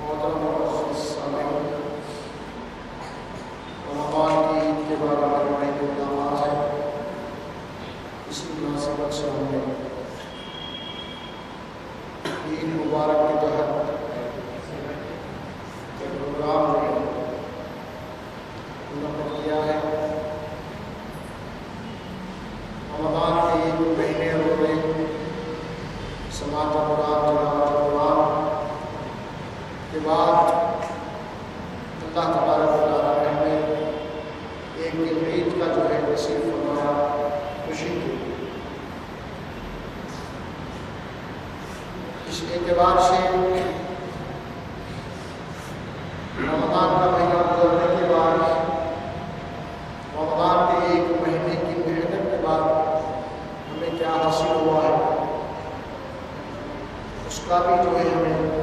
محترم معزز سامعین، رمضان کی عید کے بعد ہمارے بڑے اقدامات ہیں۔ اسی مناسبت سے ہم نے عید مبارک کے تحت پروگرام منعقد کیا ہے۔ رمضان کے عید مہینے روزے، سماعت قرآن، تلاوت قرآن کے بعد اللہ تبارک و تعالیٰ نے ہمیں ایک دن عید کا جو ہے نصیب فرمایا، خوشی کی۔ اس اعتبار سے رمضان کا مہینہ گزرنے کے بعد، رمضان کے ایک مہینے کی محنت کے بعد ہمیں کیا حاصل ہوا ہے، اس کا بھی جو ہے ہمیں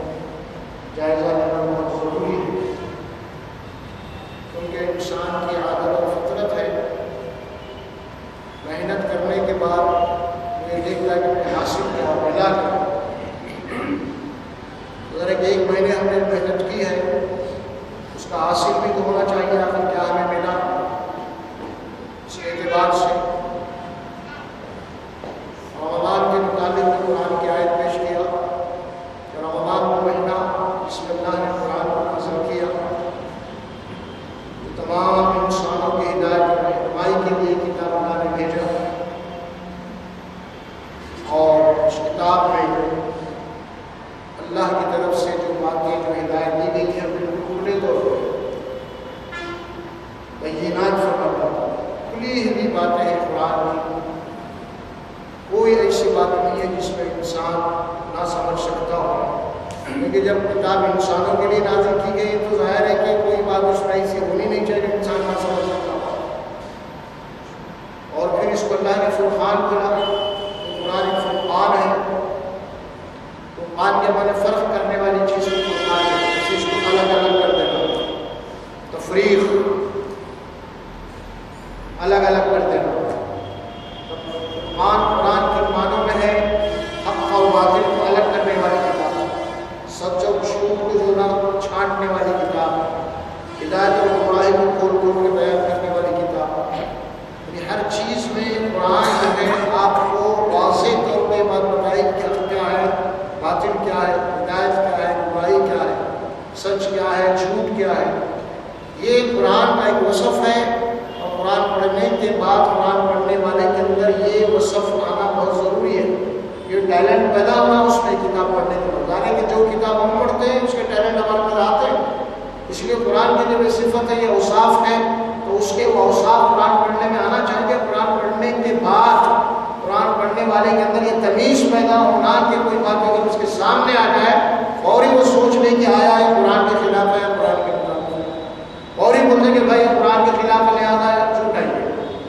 جائزہ لینا بہت ضروری ہے، کیونکہ انسان کی عادت اور فطرت ہے محنت کرنے کے بعد یہ دیکھتا ہے کہ ہمیں حاصل کیا ملا کیا۔ اگر ایک مہینے ہم نے محنت کی ہے، اس کا حاصل بھی تو ہونا چاہیے، آخر کیا ہمیں ملا۔ اس اعتبار سے رمضان کے متعلق قرآن کی آیت پیش کیا کہ رمضان کا مہینہ جس میں اللہ نے قرآن کو نازل کیا، جو تمام انسانوں کی ہدایت اور رہنمائی کے لیے کتاب اللہ نے بھیجا، اور اس کتاب میں اللہ کی طرف سے جو باتیں جو ہدایت دی گئی ہیں بالکل کھلے طور پر بینات فرماتا، کھلی ہوئی باتیں ہیں قرآن کی، کوئی ایسی بات نہیں ہے جس میں انسان نہ سمجھ سکتا ہو، کیونکہ جب کتاب انسانوں کے لیے نازل کی گئی تو ظاہر ہے کہ کوئی بات اس میں ایسی ہونی نہیں چاہیے کہ انسان نہ سمجھ سکتا ہو۔ اور پھر اس کو اللہ نے فرقان بولا، قرآن ایک فرقان ہے، فرقان کے معنی فرق کرنے والی چیز کو فرقان ہے، چیز کو الگ الگ کر دینا، تفریق الگ الگ کر دینا۔ قرآن کے معنوں میں ہے حق اور باطل کو الگ کرنے والی کتاب، سچ اور جھوٹ کو جوڑنا چھانٹنے والی کتاب، ہدایت اور گمراہی کو کھول کھول کے بیان کرنے والی کتاب۔ یعنی ہر چیز میں قرآن جو ہے آپ کو واضح طور پہ بات بتائی کہ حق کیا ہے، باطل کیا ہے، ہدایت کیا ہے، گمراہی کیا ہے، سچ کیا ہے، جھوٹ کیا ہے۔ یہ قرآن کا ایک وصف ہے، اور قرآن پڑھنے کے بعد قرآن پڑھنے والے کے اندر یہ وصف آنا بہت ضروری ہے، یہ ٹیلنٹ پیدا ہونا اس میں کتاب پڑھنے کے بعد۔ یعنی کہ جو کتاب ہم پڑھتے ہیں اس کے ٹیلنٹ ہمارے پاس آتے ہیں، اس لیے قرآن کی جو صفت ہے یہ اوصاف ہے، تو اس کے اوصاف قرآن پڑھنے میں آنا چاہیے۔ قرآن پڑھنے کے بعد قرآن پڑھنے والے کے اندر یہ تمیز پیدا ہونا کہ کوئی بات اگر اس کے سامنے آ جائے فوری وہ سوچ لے کہ آیا یہ قرآن کے خلاف ہے یا قرآن کے خلاف ہے، فوری بولتے کہ بھائی قرآن کے خلاف ہے لہٰذا جھوٹ ہے،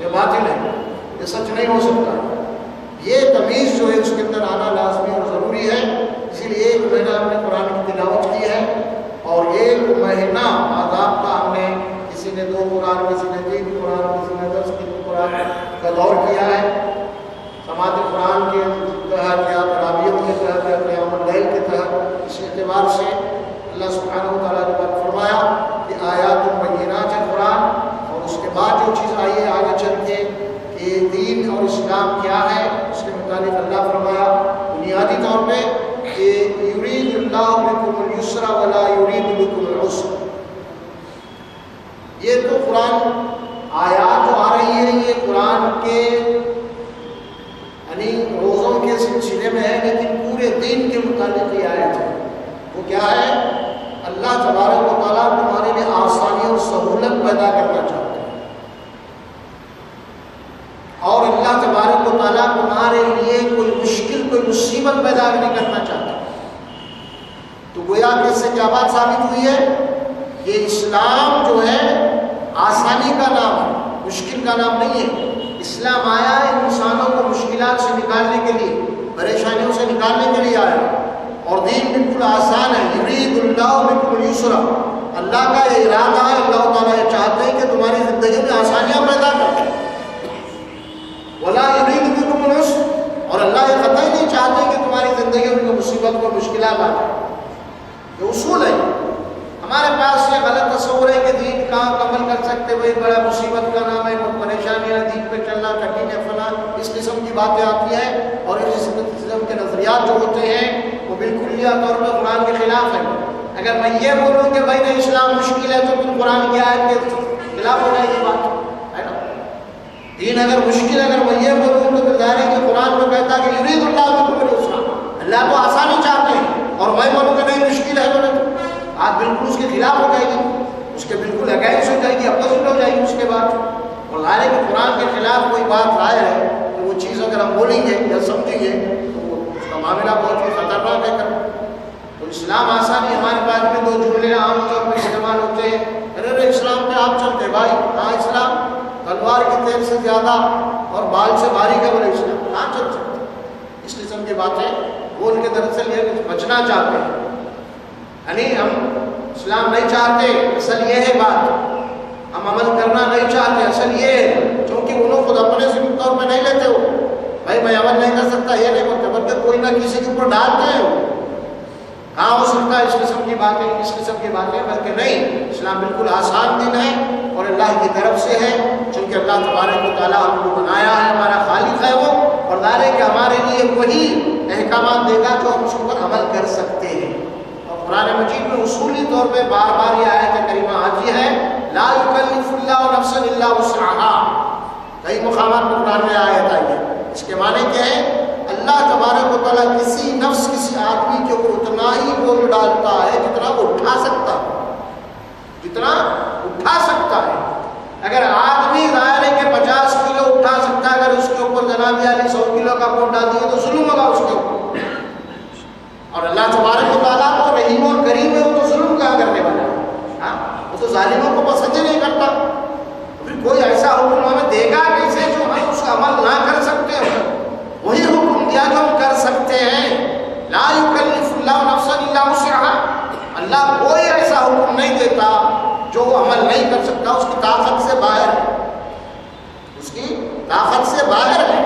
یہ باطل ہے، یہ سچ نہیں ہو سکتا۔ یہ تمیز جو ہے اس کے اندر آنا لازمی اور ضروری ہے۔ اسی لیے ایک مہینہ ہم نے قرآن کی تلاوت کی ہے، اور ایک مہینہ آداب کا ہم نے، کسی نے 2 قرآن، کسی نے 3 قرآن، کسی نے 10 قرآن کا دور کیا ہے، سماعت قرآن کے تحت یا تراویح کے تحت یا قیام اللیل کے تحت۔ اس اعتبار سے اللہ سبحانہ و تعالیٰ نے بات فرمایا کہ آیات بینات ہے قرآن، اور اس کے بعد جو چیز آئی ہے آگے چل کے کہ دین اور اسلام کیا ہے، اس کے متعلق اللہ فرمایا بنیادی طور پہ کہ یرید اللہ بکم اليسر ولا یرید بکم العسر۔ یہ تو قرآن آیات جو آ رہی ہے یہ قرآن کے یعنی روزوں کے سلسلے میں ہے، لیکن پورے دین کے متعلق یہ آیت ہے۔ وہ کیا ہے؟ اللہ تبارک و تعالیٰ تمہارے لیے آسانی اور سہولت پیدا کرنا چاہتے ہیں، اور اللہ تبارک و تعالیٰ تمہارے لیے کوئی مشکل، کوئی مصیبت پیدا نہیں کرنا چاہتا۔ تو گویا کہ اس سے کیا بات ثابت ہوئی ہے کہ اسلام جو ہے آسانی کا نام ہے، مشکل کا نام نہیں ہے۔ اسلام آیا ہے انسانوں کو مشکلات سے نکالنے کے لیے، پریشانیوں سے نکالنے کے لیے آیا، اور دین بالکل آسان ہے۔ یرید اللہ بکم اليسر، اللہ کا یہ ارادہ ہے، اللہ تعالیٰ یہ چاہتے ہیں کہ تمہاری زندگی میں آسانیاں پیدا کریں، ولا یرید بکم العسر، اور اللہ یہ قطعی نہیں چاہتے کہ تمہاری زندگی میں مصیبت کو مشکلات آ جائیں۔ یہ اصول ہے، کہاں عمل کر سکتے، وہ ایک بڑا مصیبت کا نام ہے، وہ پریشانیاں، دین پہ چلنا کٹھن ہے، فلاں اس قسم کی باتیں آتی ہیں، اور اس قسم کے نظریات جو ہوتے ہیں وہ بالکل طور پر قرآن کے خلاف ہے۔ اگر میں یہ بولوں کہ بھائی نہیں اسلام مشکل ہے تو پھر قرآن کی آیت کے خلاف ہو جائے گی بات ہے نا۔ دین اگر مشکل ہے، اگر میں یہ بولوں تو پھر ظاہر ہے کہ قرآن کو کہتا ہے کہ یرید اللہ بکم الیسر، اللہ کو آسانی چاہتے ہیں، اور میں بولوں کہ نہیں مشکل ہے تو بات بالکل اس کے خلاف ہو جائے گی، اس کے بالکل اگینسٹ ہو جائے گی، اپوزٹ ہو جائے گی اس کے بعد۔ اور ظاہر ہے کہ قرآن کے خلاف کوئی بات رائے ہے کہ وہ چیز اگر ہم بولیں گے یا سمجھیں گے تو وہ اس کا معاملہ بہت ہی خطرناک ہے۔ تو اسلام آسانی، ہمارے پاس میں دو جملے عام طور پر استعمال ہوتے ہیں، ارے اسلام پہ آپ چلتے بھائی، کہاں اسلام؟ تلوار کے تیل سے زیادہ اور بال سے بھاری کا بولے اسلام، کہاں چل سکتے؟ اس قسم کی باتیں بول کے دراصل یہ بچنا چاہتے ہیں، یعنی ہم اسلام نہیں چاہتے، اصل یہ ہے بات، ہم عمل کرنا نہیں چاہتے، اصل یہ ہے، کیونکہ انہوں خود اپنے ذمہ طور پہ نہیں لیتے ہو، بھائی میں عمل نہیں کر سکتا یہ نہیں بولتے، بلکہ کوئی نہ کسی کے اوپر ڈالتے ہیں، کہاں ہو سکتا ہے اس قسم کی باتیں، اس قسم کی باتیں، بلکہ نہیں، اسلام بالکل آسان دین ہے اور اللہ کی طرف سے ہے، چونکہ اللہ تبارک و تعالیٰ ہم کو بنایا ہے، ہمارا خالق ہے وہ، اور ظاہر ہے کہ ہمارے لیے وہی احکامات دے گا جو ہم اس پر عمل کر سکتے ہیں۔ اور قرآن مجید میں اصولی طور پہ بار بار یہ آیت کریمہ آتی ہے، لا یکلف اللہ نفسا الا وسعها، کئی مقامات پر قرآن میں آیت آئی ہے، اس کے معنی کیا ہے؟ اللہ تبارک و تعالیٰ کسی نفس، کسی آدمی کے اوپر اتنا ہی بوجھ ڈالتا ہے جتنا وہ اٹھا سکتا ہے، جتنا اٹھا سکتا ہے۔ اگر آدمی ظاہر ہے کہ 50 کلو اٹھا سکتا ہے، اگر اس کے اوپر جناب علی 100 کلو کا بوجھ ڈال دیا تو ظلم ہوگا اس کے اوپر، اور اللہ تبارک و تعالیٰ تو رحیم اور کریم ہے، وہ تو ظلم کیا کرنے والا ہے، ہاں وہ تو ظالموں کو پسند ہی نہیں کرتا۔ پھر کوئی ایسا حکم ہمیں دے گا کیسے جو ہم اس کا عمل نہ کر سکتے ہیں؟ وہی حکم دیا جو ہم کر سکتے ہیں، لا یکلف اللہ نفسا الا وسعها، اللہ کوئی ایسا حکم نہیں دیتا جو وہ عمل نہیں کر سکتا، اس کی طاقت سے باہر ہے، اس کی طاقت سے باہر ہے،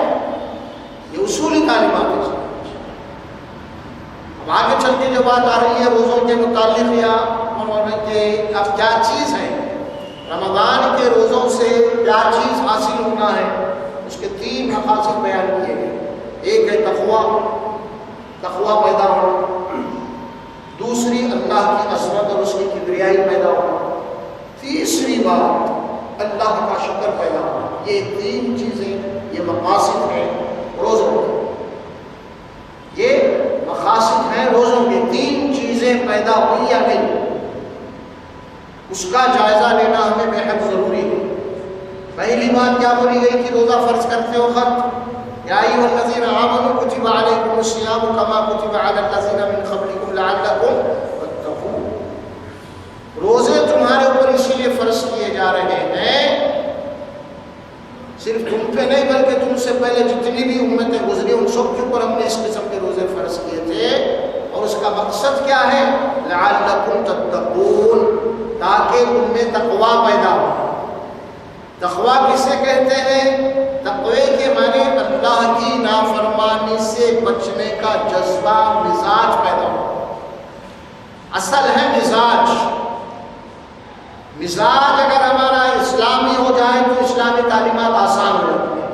یہ اصولی تعلیمات ہے۔ اب آگے چل کے جو بات آ رہی ہے روزوں کے متعلق، یا کہ اب کیا چیز ہے، رمضان کے روزوں سے کیا چیز حاصل ہونا ہے، اس کے 3 مقاصد بیان کیے گئے۔ ایک ہے تقویٰ پیدا ہونا، دوسری اللہ کی عظمت اور اس کی کبریائی پیدا ہونا، تیسری بات اللہ کا شکر پیدا ہونا۔ یہ 3 چیزیں، یہ مقاصد ہیں روزوں کے، یہ مقاصد ہیں روزوں کے۔ 3 چیزیں پیدا ہوئی یا نہیں، اس کا جائزہ لینا ہمیں بے حد ضروری ہے۔ پہلی بات کیا بولی گئی کہ روزہ فرض کرتے وقت، یا ایھا الذین آمنوا کتب علیکم الصیام کما کتب علی الذین من قبلکم لعلکم تتقون، روزے تمہارے اوپر اسی لیے فرض کیے جا رہے ہیں، صرف تم پہ نہیں بلکہ تم سے پہلے جتنی بھی امتیں گزری ان سب کے اوپر ہم نے اس قسم کے روزے فرض کیے تھے، اور اس کا مقصد کیا ہے؟ لعلکم تتقون، تاکہ تم میں تقویٰ پیدا ہو۔ تقویٰ کسے کہتے ہیں؟ تقوی کے معنی اللہ کی نافرمانی سے بچنے کا جذبہ، مزاج پیدا ہو۔ اصل ہے مزاج، مزاج اگر ہمارا اسلامی ہو جائے تو اسلامی تعلیمات آسان ہو جاتی ہیں،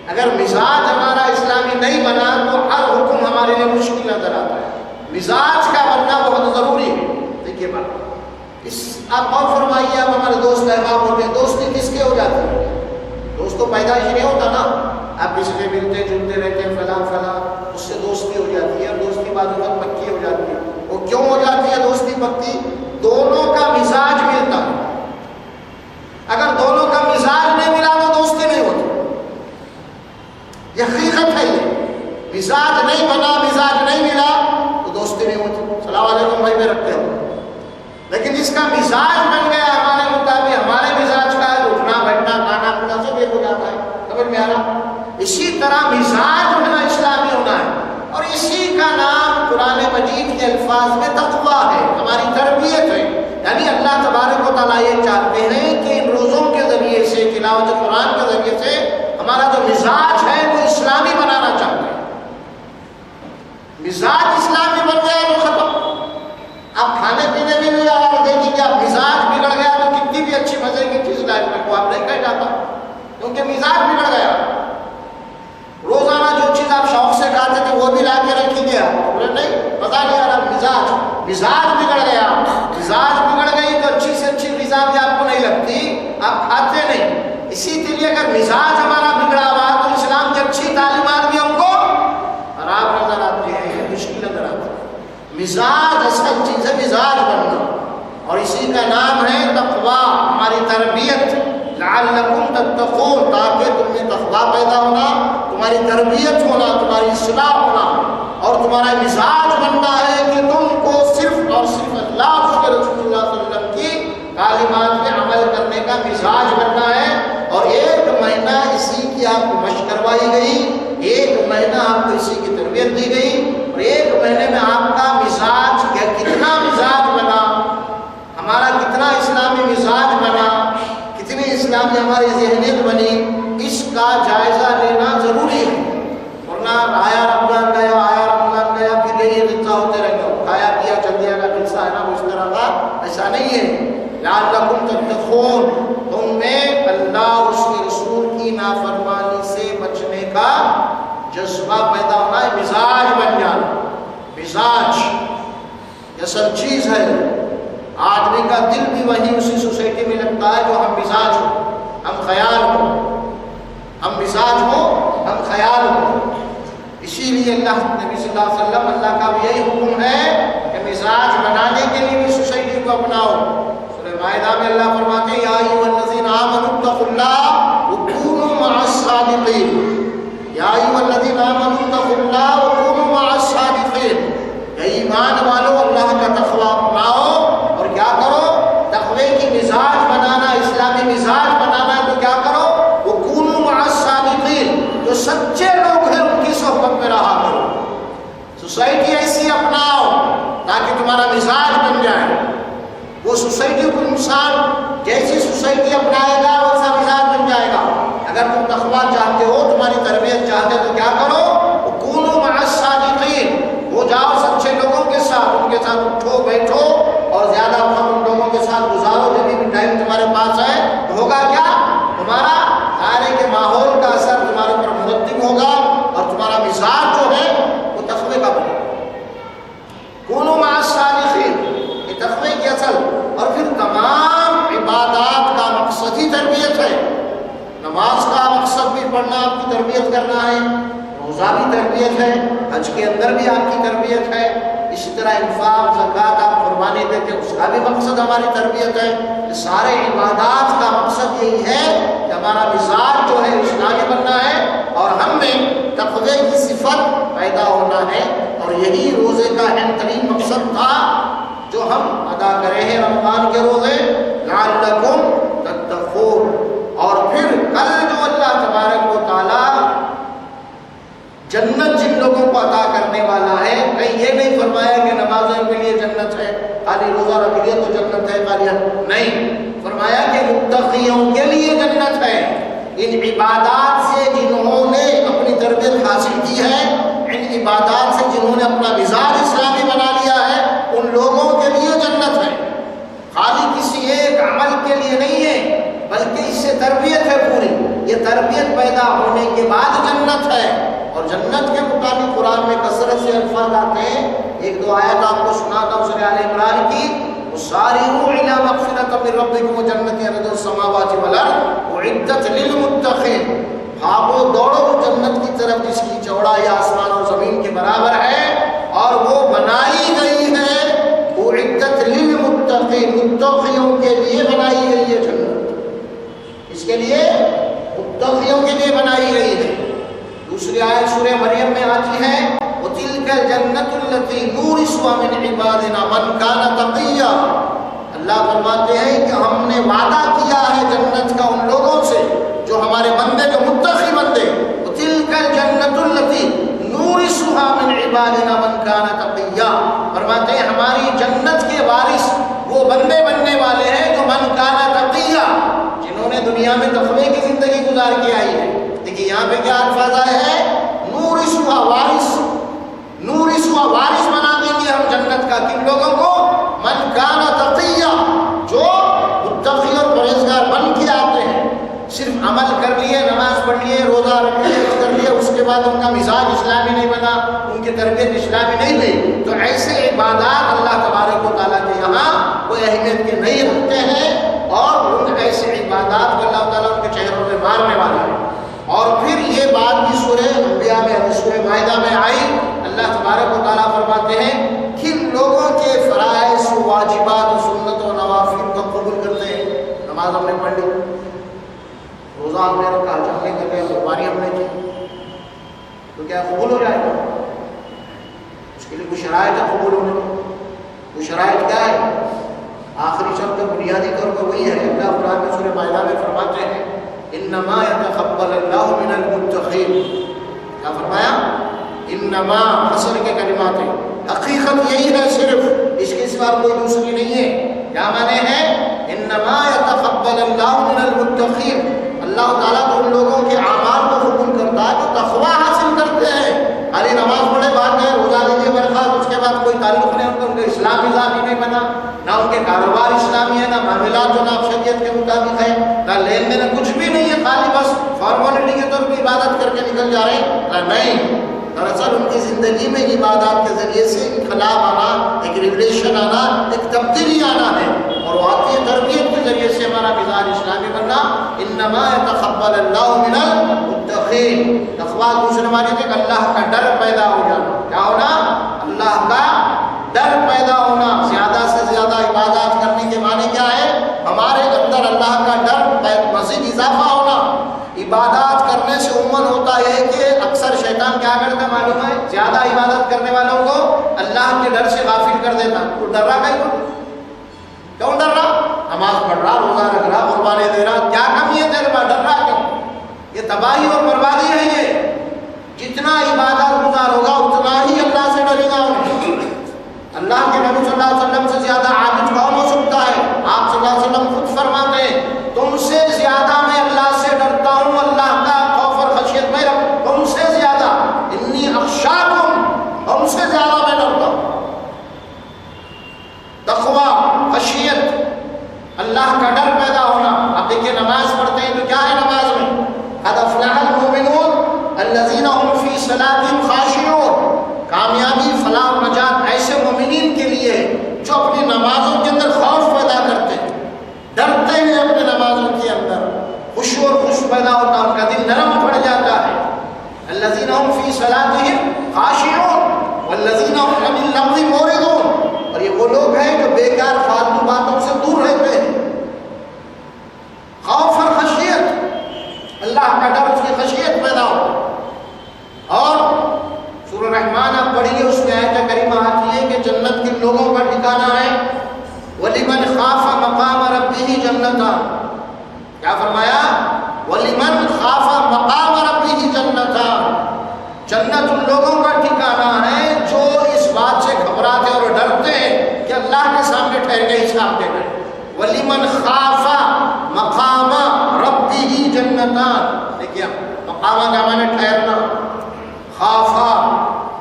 اگر مزاج ہمارا اسلامی نہیں بنا تو ہر حکم ہمارے لیے مشکل نظر آتا ہے۔ مزاج کا بننا بہت ضروری ہے۔ دیکھیے بات، آپ غور فرمائیے، آپ ہمارے دوست احباب ہوتے ہیں، دوستی کس کے ہو جاتی ہے؟ دوست تو پیدائش نہیں ہوتا نا، آپ کسی سے ملتے جلتے رہتے ہیں، فلاں اس سے دوستی ہو جاتی ہے، اور دوستی بعض وقت پکی ہو جاتی ہے۔ وہ کیوں ہو جاتی ہے دوستی پکی؟ دونوں کا مزاج ملتا ہے۔ اگر دونوں کا مزاج نہیں ملا تو دوستی نہیں ہوتی، یہ حقیقت ہے۔ یہ مزاج نہیں بنا، مزاج نہیں ملا تو دوستی نہیں ہوتی۔ السلام علیکم بھائی میں رکھتے ہو، لیکن جس کا مزاج بن گیا ہمارے مطابق، ہمارے مزاج کا ہے، اٹھنا بیٹھنا کھانا پینا سب ایک ہو جاتا ہے۔ سمجھ میں آ رہا؟ اسی طرح مزاج ہونا اسلامی ہونا ہے، اور اسی کا نام قرآن مجید کے الفاظ میں تقویٰ ہے، ہماری تربیت ہے۔ یعنی اللہ تبارک و تعالیٰ یہ چاہتے ہیں کہ ان روزوں کے ذریعے سے، تلاوت قرآن کے ذریعے سے ہمارا جو مزاج ہے وہ اسلامی بنانا چاہتے ہیں۔ مزاج اسلامی بن گیا تو ختم۔ آپ کھانے پینے میں بھی اگر دیکھیں کہ آپ مزاج بگڑ گیا تو کتنی بھی اچھی ان کے مزاج بگڑ گیا. روزانہ جو چیز آپ شوق سے کھاتے تھے وہ بھی لا کے رکھی گیا. بولے نہیں پتا نہیں آ رہا. مزاج بگڑ گیا. مزاج بگڑ گئی تو اچھی سے اچھی غذا بھی آپ کو نہیں لگتی, آپ کھاتے نہیں. اسی لیے اگر مزاج ہمارا بگڑا ہوا تو اسلام کی اچھی تعلیمات بھی ہم کو خراب نظر آتی ہے, مشکل نظر آتی ہے. مزاج اصل چیز ہے, مزاج بننا, اور اسی کا نام ہے تقویٰ, ہماری تربیت. لعلکم تتقون, تاکہ تم میں تقویٰ پیدا ہونا, تمہاری تربیت ہونا, تمہاری اصلاح ہونا, اور تمہارا مزاج بننا ہے کہ تم کو صرف اور صرف اللہ اس کے رسول اللہ صلی اللہ علیہ وسلم کی تعلیمات پہ عمل کرنے کا مزاج بننا ہے. اور 1 مہینہ اسی کی آپ کو مشق کروائی گئی, 1 مہینہ آپ کو اسی کی تربیت دی گئی, اور 1 مہینے میں آپ کا مزاج کتنا مزاج بنا, ہمارا کتنا اسلامی مزاج بنا, کتنی اسلامی ہماری ذہنیت بنی, اس کا جائزہ لینا ضروری ہے. ورنہ آیا رمضان گیا پھر یہی قصہ ہوتے رہیں گے, کھایا پیا چل دیا کا قصہ ہے نا, اس طرح کا ایسا نہیں ہے. لعلکم تتقون, تم میں اللہ اور اس کے رسول کی نافرمانی سے بچنے کا جذبہ پیدا ہونا ہے, مزاج بن جانا. مزاج یہ اصل چیز ہے. آدمی کا دل بھی وہی اسی سوسائٹی میں لگتا ہے جو ہم مزاج ہو, ہم خیال ہو, ہم مزاج ہو, ہم خیال ہو. اسی لیے اللہ نبی صلی اللہ علیہ وسلم, اللہ کا بھی یہی حکم ہے کہ مزاج بنانے کے لیے بھی سوسائٹی کو اپناؤ. سورہ مائدہ میں اللہ فرماتے ہیں یا ایھا الذین آمنوا اتقوا اللہ وکونوا مع الصادقین. یا ایھا الذین آمنوا اتقوا اللہ وکونوا مع الصادقین. اے ایمان والو اللہ کا تقویٰ اپناؤ اور کیا کرو, تقوی کی مزاج بنانا, اسلامی مزاج بنانا ہے تو کیا کرو, وکونوا مع الصادقین, جو سچے لوگ ہیں ان کی صحبت میں رہا کرو. سوسائٹی ایسی اپناؤ تاکہ تمہارا مزاج بن جائے. وہ سوسائٹی کو انسان جیسی سوسائٹی اپنائے گا ویسا مزاج بن جائے گا. اگر تم تقویٰ چاہتے ہو, تمہاری تربیت چاہتے تو کیا کرو, وکونوا مع الصادقین, ہو جاؤ سچے لوگوں کے ساتھ, ان کے ساتھ اٹھو بیٹھو اور زیادہ وقت ان لوگوں کے ساتھ گزارو. جب بھی ٹائم تمہارے پاس ہے تو ہوگا کیا, تمہارا دائرے کے ماحول کا اثر تمہارے اوپر مرتب ہوگا اور تمہارا مزاج جو ہے وہ تقوی کا بنے. کونوا مع الصادقین, یہ تقوی کی اصل. اور پھر تمام عبادات کا مقصد ہی تربیت ہے. نماز کا مقصد بھی پڑھنا, آپ کی تربیت کرنا ہے. روزہ بھی تربیت ہے, حج کے اندر بھی آپ کی تربیت ہے. اسی طرح انفاق, زکوٰۃ, آپ قربانی دیتے ہیں, اس کا بھی مقصد ہماری تربیت ہے. سارے عبادات کا مقصد یہی ہے کہ ہمارا مزاج جو ہے اسلامی بننا ہے اور ہم میں تقوی کی صفت پیدا ہونا ہے. اور یہی روزے کا اہم ترین مقصد تھا جو ہم ادا کرے ہیں رمضان کے روزے, لعلکم تتقون. اور پھر کل جو اللہ تبارک و تعالیٰ جنت جن لوگوں کو عطا کرنے والا ہے, کہیں یہ نہیں فرمایا کہ نمازوں کے لیے جنت ہے, خالی روزہ رکھ لیا تو جنت ہے, خالی نہیں, فرمایا کہ متقیوں کے لیے جنت ہے. ان عبادات سے جنہوں نے اپنی تربیت حاصل کی ہے, ان عبادات سے جنہوں نے اپنا مزاج اسلامی بنا لیا ہے, ان لوگوں کے لیے جنت ہے. خالی کسی ایک عمل کے لیے نہیں ہے, بلکہ اس سے تربیت ہے پوری. یہ تربیت پیدا ہونے کے بعد جنت ہے. اور جنت کے مطابق قرآن میں کثرت سے الفاظ آتے ہیں. 1-2 آیات آپ کو سناتا ہوں سورہ آل عمران کی. وَسَارِعُوا إِلَىٰ مَغْفِرَةٍ مِّن رَّبِّكُمْ وَجَنَّةٍ عَرْضُهَا السَّمَاوَاتُ وَالْأَرْضُ أُعِدَّتْ لِلْمُتَّقِينَ. بھاگو دوڑو جنت کی طرف جس کی چوڑائی آسمان اور زمین کے برابر ہے, اور وہ بنائی گئی ہے أُعِدَّتْ لِلْمُتَّقِينَ, متقیوں کے لیے بنائی گئی ہے جنت. اس کے لیے متقیوں کے لیے بنائی گئی ہے. دوسری آیت سورہ مریم میں آتی ہے وَتِلْكَ الْجَنَّةُ الَّتِي نُورِثُهَا مِنْ عِبَادِنَا مَنْ كَانَ تَقِيًّا. اللہ فرماتے ہیں کہ ہم نے وعدہ کیا ہے جنت کا ان لوگوں سے جو ہمارے بندے, جو متقی بندے. وَتِلْكَ الْجَنَّةُ الَّتِي نُورِثُهَا مِنْ عِبَادِنَا مَنْ كَانَ تَقِيًّا. فرماتے ہیں ہماری جنت کے وارث وہ بندے بننے والے ہیں جو مَنْ كَانَ تَقِيًّا, جنہوں نے دنیا میں تقوی کی زندگی گزار کے آئی ہے. دیکھیے یہاں پہ کیا الفاظ آئے ہیں, نورثُهَا, وارث, نورثُهَا, وارث بنا دیں گے ہم جنت کا کن لوگوں کو, من کان تقیّا, جو متقی اور پرہیزگار بن کے آتے ہیں. صرف عمل کر لیے بعد ان کا مزاج اسلامی نہیں بنا، ان کی تربیت اسلامی نہیں ہوئی، تو ایسے عبادات اللہ تبارک و تعالیٰ کے یہاں کوئی اہمیت کے نہیں رکھتے ہیں، اور ان ایسے عبادات کو اللہ تعالیٰ ان کے چہروں پہ مارنے والا ہے۔ اور پھر یہ بات بھی سورہ انبیاء میں، سورہ مائدہ میں آئی، اللہ تبارک و تعالیٰ فرماتے ہیں کن لوگوں کے فرائض و واجبات و سنت و نوافل کو قبول کرتے ہیں۔ نماز ہم نے پڑھ لی، روزہ ہم نے رکھا، حج ہم نے کر لیا، قربانی ہم نے کی، تو کیا قبول ہو جائے گا؟ اس کے لیے کوئی شرائط ہے قبول ہونے کی؟ وہ شرائط کیا ہے؟ آخری شرط بنیادی طور پر وہی ہے، اللہ قرآن میں سورہ مائدہ میں فرماتے ہیں انما یتقبل اللہ من المتقین۔ کیا فرمایا؟ انما، حصر کے کلمات ہیں، حقیقت یہی ہے صرف، اس کے سوا کوئی دوسری نہیں ہے۔ کیا معنی ہے؟ انما یتقبل اللہ من المتقین، اللہ تعالیٰ تو ان لوگوں کے اعمال کو قبول کرتا ہے جو تقویٰ حاصل کرتے ہیں۔ خالی نماز پڑھے بات ہے، روزہ لیجیے برخاست، اس کے بعد کوئی تعلق نہیں ان کا اسلام نظام ہی نہیں بنا، نہ ان کے کاروبار اسلامی ہے، نہ معاملات جو نہ شریعت کے مطابق ہے، نہ لین دین، کچھ بھی نہیں ہے، خالی بس فارمولٹی کے طور پہ عبادت کر کے نکل جا رہے ہیں۔ نہیں، دراصل ان کی زندگی میں عبادات کے ذریعے سے انقلاب آنا، ایک ریولیشن آنا، ایک تبدیلی آنا ہے، اور واقعی تربیت کے ذریعے سے ہمارا مزاج اسلامی بننا۔ انما یتقبل اللہ من المتقین، تقویٰ دوسرے معنی تھے کہ اللہ کا ڈر پیدا ہو جانا۔ کیا ہونا؟ اللہ کا ڈر پیدا ہونا۔ زیادہ سے زیادہ عبادات کرنے کے معنی کیا ہے؟ ہمارے اندر اللہ کا ڈر مزید اضافہ ہونا۔ عبادات کرنے سے عموماً ہوتا ہے کہ اکثر شیطان کیا کرتا معلوم ہے؟ زیادہ عبادت کرنے والوں کو اللہ کے ڈر سے غافل کر دیتا۔ تو ڈر رہا کیوں ڈر رہا؟ نماز پڑھ رہا، روزہ رکھ رہا، قربانی دے رہا، کیا کمی ہے تیرے پاس؟ ڈر رہا کیوں؟ یہ تباہی اور بربادی ہے۔ یہ جتنا عبادت گزار ہوگا اتنا ہی اللہ سے ڈرے گا۔ اللہ کے نبی صلی اللہ علیہ وسلم سے زیادہ عابد کون ہو سکتا ہے؟ آپ صلی اللہ علیہ وسلم خود فرماتے ہیں تم سے زیادہ میں اللہ سے ڈرتا ہوں، اللہ کا خوف اور خشیت میں تم سے زیادہ، انی اخشاکم، تم سے زیادہ میں ڈرتا ہوں۔ تقویٰ، خشیت، اللہ کا ڈر پیدا ہونا۔ اب دیکھیے نماز پڑھتے ہیں تو کیا ہے نماز میں؟ قد افلح المؤمنون الذین هم فی صلاتهم خاشعون، کامیابی، فلاح و نجات ایسے مومنین کے لیے جو اپنی نمازوں کے اندر خوف پیدا کرتے ہیں، ڈرتے ہیں اپنے نمازوں کے اندر، خشوع اور خشوع پیدا ہوتا ہے، ان کا دل نرم پڑ جاتا ہے۔ الذین هم فی صلاتهم خاشعون والذین هم عن اللغو معرضون، اور یہ وہ لوگ ہیں جو بیکار فالتو باتوں سے دور رہتے ہیں۔ خوف اور خشیت، اللہ کا ڈر، اس کی خشیت پیدا ہو۔ اور سورہ رحمان آپ پڑھیے، اس میں آیت کریمہ آتی ہے کہ جنت کے لوگوں کا ٹھکانہ ہے وَلِمَنْ خَافَ مَقَامَ رَبِّهِ جَنَّتَانِ۔ کیا فرمایا؟ وَلِمَنْ خَافَ مَقَامَ رَبِّهِ جَنَّتَانِ، جنت ان لوگوں کا ٹھکانہ ہے جو اس بات سے گھبراتے اور ڈرتے ہیں کہ اللہ کے سامنے ٹھہر کے حساب دے رہے۔ وَلِمَنْ خَافَ مَقَامَ رَبِّهِ جَنَّتَانِ، دیکھیے مقامہ کا معنی ٹھہرنا، خافا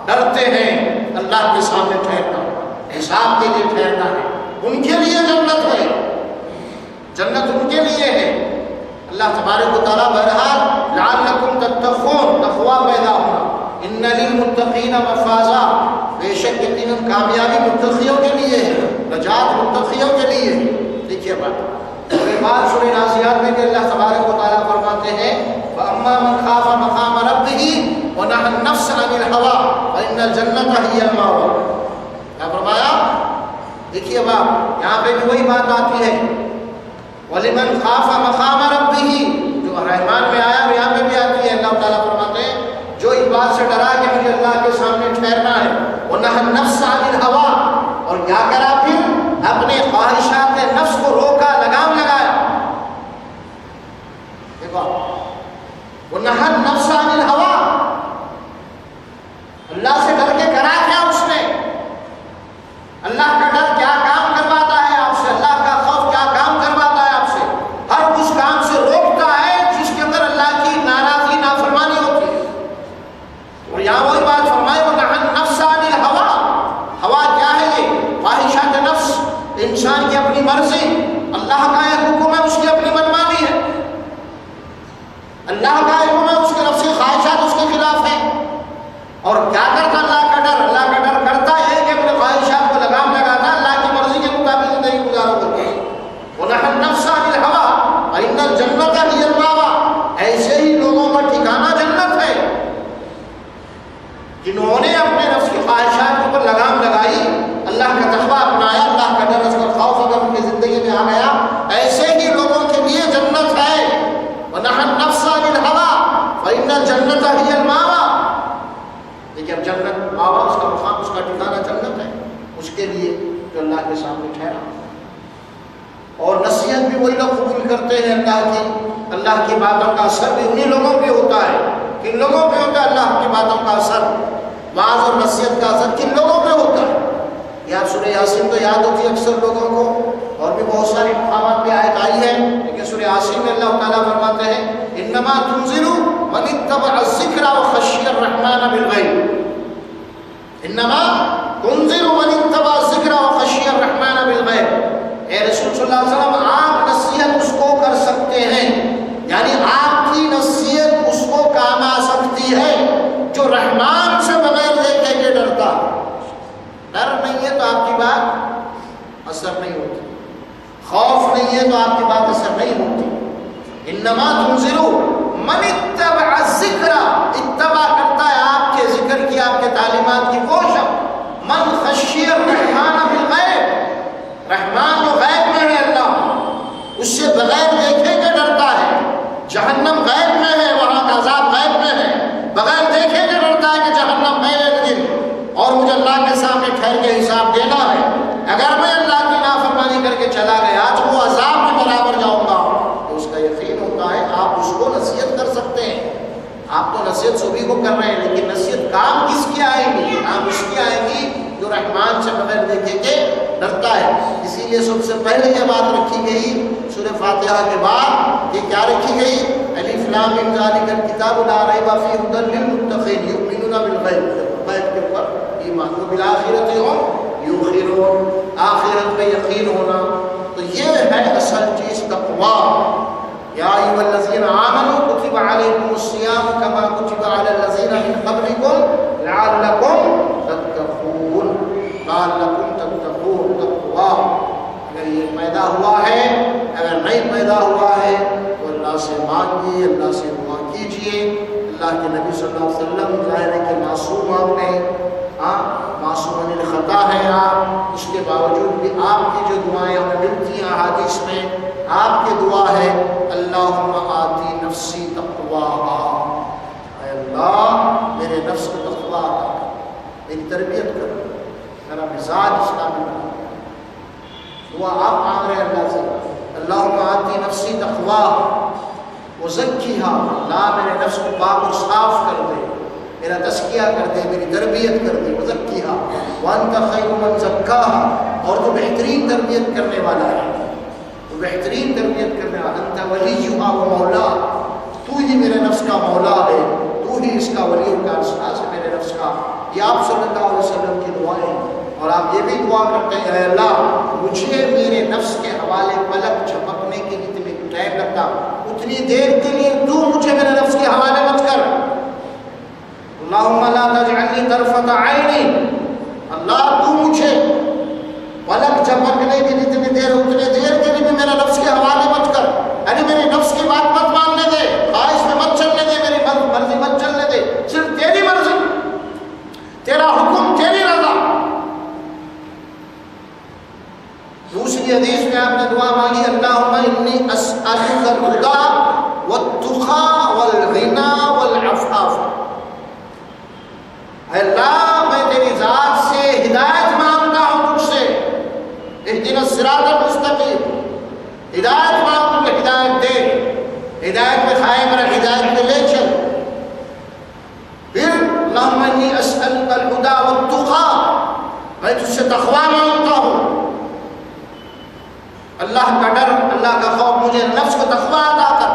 ڈرتے ہیں اللہ کے سامنے ٹھہرنا، حساب کے لیے ٹھہرنا ہے، ان کے لیے جنت ہے، جنت ان کے لیے ہے۔ اللہ تبارک و تعالیٰ بہرحال لعلکم تتقون، تقویٰ پیدا ہونا۔ ان للمتقین مفازا، بے شک یقیناً کامیابی متقیوں کے لیے ہے، نجات متقیوں کے لیے ہے۔ دیکھیے بات، اور بعد سورہ نازعات میں کہ اللہ تبارک و تعالیٰ فرماتے ہیں فَأَمَّا مَنْ خَافَ مَقَامَ رَبِّهِ وَنَهَى النَّفْسَ عَنِ الْهَوَىٰ فَإِنَّ الْجَنَّةَ هِيَ الْمَأْوَىٰ۔ کیا فرمایا؟ دیکھیے بات، یہاں پہ بھی وہی بات آتی ہے وَلِمَنْ خَافَ مَقَامَ رَبِّهِ، جو رحمان میں آیا اور یہاں پہ بھی آتی ہے۔ اللہ تعالیٰ فرماتے ہیں جو اس بات سے ڈرا کہ مجھے اللہ کے سامنے ٹھہرنا ہے، وَنَهَى النَّفْسَ عَنِ الْهَوَىٰ، اور کیا کرا پھر اپنے خواہشات نفس کو روکا، لگام لگایا۔ دیکھو وَنَهَى النَّفْسَ عَنِ الْهَوَىٰ، اللہ سے ڈر کے کرا کیا اس نے؟ اللہ کا ڈر کیا کام کرواتا ہے آپ سے؟ اللہ کا خوف کیا کام کرواتا ہے آپ سے؟ ہر اس کام سے روکتا ہے جس کے اندر اللہ کی ناراضی، نافرمانی ہوتی ہے۔ اور یہاں وہی بات فرمائے وَنَهَى النَّفْسَ عَنِ الْهَوَىٰ، ہوا کیا ہے؟ یہ خواہشات نفس، انسان کی اپنی مرضی، اللہ کا ایک حکم ہے، اس کی اپنی منمانی ہے، اللہ کا حکم ہے، اس کے نفسی خواہشات اس کے خلاف ہے۔ ہے نا. اور نصیحت بھی وہی لوگ قبول کرتے ہیں اللہ کی باتوں کا اثر بھی انہی لوگوں پہ ہوتا ہے. کن لوگوں پہ ہوتا ہے اللہ کی باتوں کا اثر؟ وعظ اور نصیحت کا اثر کن لوگوں پہ ہوتا ہے؟ یا سورہ یاسین تو یاد ہوتی ہے اکثر لوگوں کو، اور بھی بہت ساری مقامات پہ آیت آئی ہے، لیکن سورہ یاسین میں اللہ تعالیٰ فرماتے ہیں انما تنذر من اتبع الذکر وخشی الرحمن بالغیب. انما تنذر من اتبع الذکر وخشی الرحمن بالغیب. اے رسول صلی اللہ علیہ وسلم، آپ نصیحت اس کو کر سکتے ہیں، یعنی آپ کی نصیحت اس کو کام آ سکتی ہے جو رحمان سے بغیر دیکھے کے ڈرتا. ڈر نہیں ہے تو آپ کی بات اثر نہیں ہوتی، خوف نہیں ہے تو آپ کی بات اثر نہیں ہوتی. انما تنذر من اتبع الذکر، اتباع کرتا ہے آپ کے ذکر کی، آپ کے تعلیمات کی وہ شخص من خشی الرحمن بالغیب، رحمان جو غیب میں ہے اللہ، اس سے بغیر دیکھے کے ڈرتا ہے. جہنم غیب میں ہے، وہاں کا عذاب غیب میں ہے، بغیر دیکھے کے ڈرتا ہے کہ جہنم ہے ایک دن اور مجھے اللہ کے سامنے ٹھہر کے حساب دینا ہے. اگر میں اللہ کی نافرمانی کر کے چلا گیا تو وہ عذاب میں برابر جاؤں گا. تو اس کا یقین ہوتا ہے آپ اس کو نصیحت کر سکتے ہیں. آپ تو نصیحت سبھی کو کر رہے ہیں، لیکن نصیحت کام کس کی آئے گی؟ کام اس کی آئے گی جو رحمان سے بغیر دیکھے کے ڈرتا ہے. اسی لیے سب سے پہلے یہ بات رکھی گئی سورہ فاتحہ کے بعد، یہ کیا رکھی گئی؟ الف لام میم ذالک الکتاب لا ریب فیہ ھدی للمتقین یؤمنون بالغیب، غیب کے اوپر ایمان، وبالآخرۃ ھم یوقنون، آخرت پہ یقین ہونا. تو یہ ہے اصل چیز تقویٰ. یا ایھا الذین آمنوا کتب علیکم الصیام کما کتب علی الذین من قبلکم لعلکم تتقون، لعلکم تتقون. تقویٰ اگر یہ پیدا ہوا ہے، اگر نہیں پیدا ہوا ہے تو اللہ سے مانگیے، اللہ سے دعا کیجیے. اللہ کے نبی صلی اللہ علیہ وسلم ظاہر ہے کہ معصوم آپ نے، معصوم الخطا ہے آپ، اس کے باوجود بھی آپ کی جو دعائیں ہمیں ملتی ہیں احادیث میں، آپ کی دعا ہے اللہم آتی نفسی تقواہا، اے اللہ میرے نفس کو تقویٰ عطا کر، میری تربیت کر، میرا مزاج اسلامی بنا. دعا آپ مانگ رہے ہیں اللہ سے، اللہم آتی نفسی تقواہا وزکیہا، اللہ میرے نفس کو پاک اور صاف کر دے، میرا تزکیہ کر دے، میری تربیت کر دے. وزکیہا وانت خیر من زکاہا، اور تو بہترین تربیت کرنے والا ہے، تو بہترین تربیت کرنے والا. انت ولیہا و مولا، تو ہی میرے نفس کا مولا ہے، تو ہی اس کا ولی و کارساز ہے میرے نفس کا. یہ آپ صلی اللہ علیہ وسلم کی دعائیں. اور آپ یہ بھی دعا کرتے ہیں اے اللہ مجھے میرے نفس کے حوالے پلک جھپکنے کے جتنے ٹائم لگتا اتنی دیر کے لیے تو مجھے میرے نفس کے حوالے مت کر. اللہم لا تجعلنی طرفت عینی، اللہ تو مجھے پلک جھپکنے کی جتنی دیر اتنے دیر کے لیے بھی میرے نفس کے حوالے مت کر. یعنی میری نفس کی بات مت ماننے دے، خواہش میں مت چلنے دے، میری مرضی مت چلنے دے، صرف تیری مرضی، تیرا حکم، تیری رضا. دوسری حدیث میں آپ نے دعا مانگی اللہم انی اسألک الہدی والتقی والغنی والعفاف. اے اللہ میں تیری ذات سے ہدایت مانگتا ہوں، تجھ سے اہدنا الصراط المستقیم، ہدایت مانگ، تجھے ہدایت دے، ہدایت میں قائم رکھ، ہدایت میں لے چل. پھر اللہم انی اسألک الہدی والتقی، میں تجھ سے تقویٰ مانگتا ہوں، اللہ کا ڈر، اللہ کا خوف، مجھے نفس کو تقویٰ عطا کر.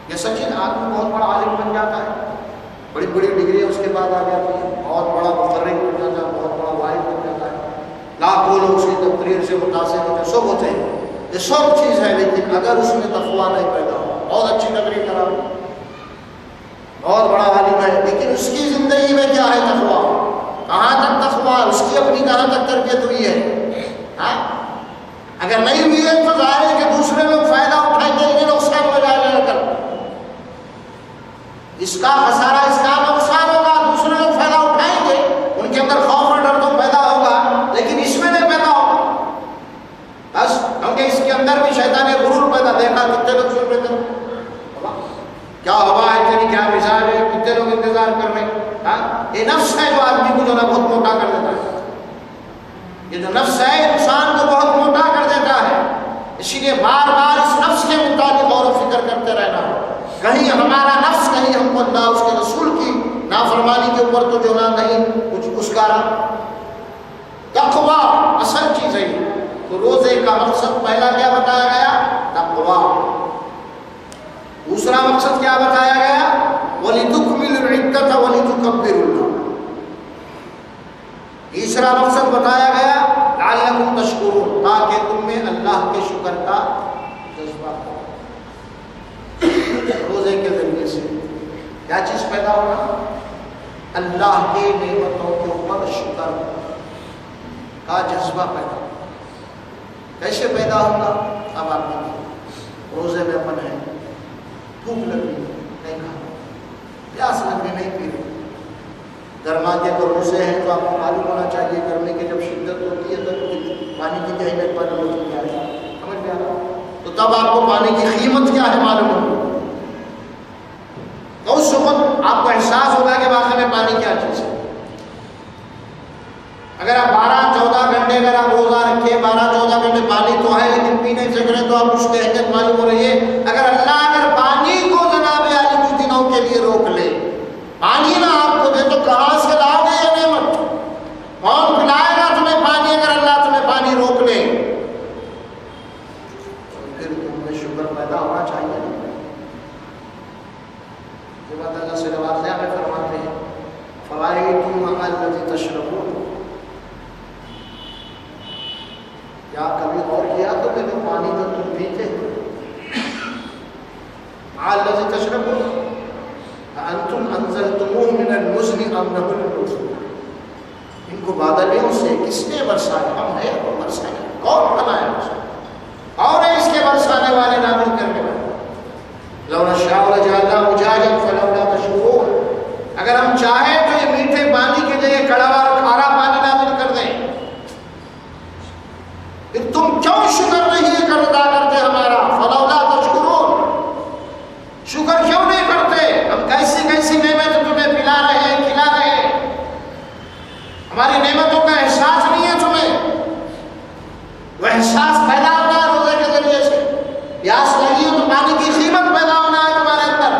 یہ سچن آدمی بہت بڑا عالم بن جاتا ہے، بڑی بڑی ڈگری اس کے بعد آ جاتی ہے، بہت بڑا مقرر بن جاتا ہے، بہت بڑا واحد بن جاتا ہے، لاکھوں لوگ اس کی تقریر سے متاثر ہوتے ہیں، سب ہوتے ہیں، یہ سب چیز ہے. لیکن اگر اس میں تقویٰ نہیں پیدا ہو، بہت اچھی تقریر کرا، بہت بڑا عالم ہے، لیکن اس کی زندگی میں کیا ہے تقویٰ؟ کہاں تک تقویٰ، اس کی اپنی کہاں تک تربیت ہوئی ہے؟ اگر نہیں ہوئی ہے تو ظاہر ہے کہ دوسرے لوگ فائدہ اٹھائیں گے، لیکن نقصان ہو جائے گا. اس کا خسارہ، اس کا نقصان ہوگا، دوسرے لوگ فائدہ اٹھائیں گے، ان کے اندر خوف اور ڈر تو پیدا ہوگا، لیکن اس میں نہیں پیدا ہوگا. بس کیونکہ اس کے اندر بھی شیطان غرور پیدا، دیکھا کتنے لوگ سن رہے تھے، کیا ہوا ہے تیری، کیا مزاج ہے، کتنے لوگ انتظار کر رہے ہیں. یہ نفس ہے جو آدمی کو جو ہے بہت موٹا کر دیتا ہے. یہ جو نفس ہے انسان کو جو نہیں کچھ اس کا تقوی اصل چیز ہے. تو روزے کا مقصد پہلا کیا بتایا گیا؟ تقوی. دوسرا مقصد کیا بتایا گیا؟ وَلِتُكْمِلُوا الْعِدَّةَ وَلِتُكَبِّرُوا اللَّهَ. تیسرا مقصد بتایا گیا لعلکم تشکرون، تاکہ تم میں اللہ کے شکر کا جذبہ ہو. روزے کے ذریعے سے کیا چیز پیدا ہوگا؟ اللہ کے نعمتوں کے اوپر شکر کا جذبہ پیدا ہوگا. کیسے پیدا ہوگا؟ اب آپ دیکھیں، روزے میں اپن ہے، بھوک لگی نہیں کھانا، پیاس لگی نہیں پی رہے. گرما کے اگر روزے ہیں تو آپ کو معلوم ہونا چاہیے گرمی کی جب شدت ہوتی ہے تو پانی کی کیا اہمیت معلوم ہوتی ہے. سمجھ میں آ رہا؟ تو تب آپ کو پانی کی قیمت کیا ہے معلوم ہوگی. تو اس وقت آپ کو احساس ہوگا کہ واقعی میں پانی کیا چیز ہے. اگر آپ 12-14 گھنٹے اگر آپ روزہ رکھے 12-14 گھنٹے پانی تو ہے لیکن پی نہیں سک رہے تو آپ اس کی اہمیت معلوم ہو رہی ہے. اگر پانی کو جناب عالی کچھ دنوں کے لیے روک لے، پانی نہ آپ کو دے تو کہاں سے لاؤ گے یہ نعمت؟ کون پلائے گا تمہیں پانی اگر اللہ تمہیں پانی روک لے؟ پھر تم میں شکر پیدا ہونا چاہیے. یہ بات اللہ سے واضح میں فرماتے ہیں فوائدکم مع الذی تشربون. کیا کبھی غور کیا تو کہ جو پانی جو تم پیتے مع الذی تشربون انتم انزلتموه من المزن ام نحن المنزلون. ان کو بادلوں سے کس نے برسایا؟ ہم ہے تو برسایا. کون بنایا اسے؟ اور ہے اس کے برسانے والے نازل کرنے والے. لو نشاء لجعلناه أجاجا فلولا تشكرون. اگر ہم چاہیں تو یہ میٹھے پانی کے جگہ کڑوا اور کھارا پانی نازل کر دیں. پھر تم کیوں شکر نہیں ادا کرتے ہمارا؟ فلولا تشکرون. شکر کیوں نہیں کرتے؟ ہم کیسی کیسی نعمت تمہیں پلا رہے ہیں، کھلا رہے ہیں. ہماری نعمتوں کا احساس نہیں ہے تمہیں. وہ احساس پیدا ہونا ہے روزے کے ذریعے سے. پیاس لگی ہو تو پانی کی قیمت پیدا ہونا ہے تمہارے اندر.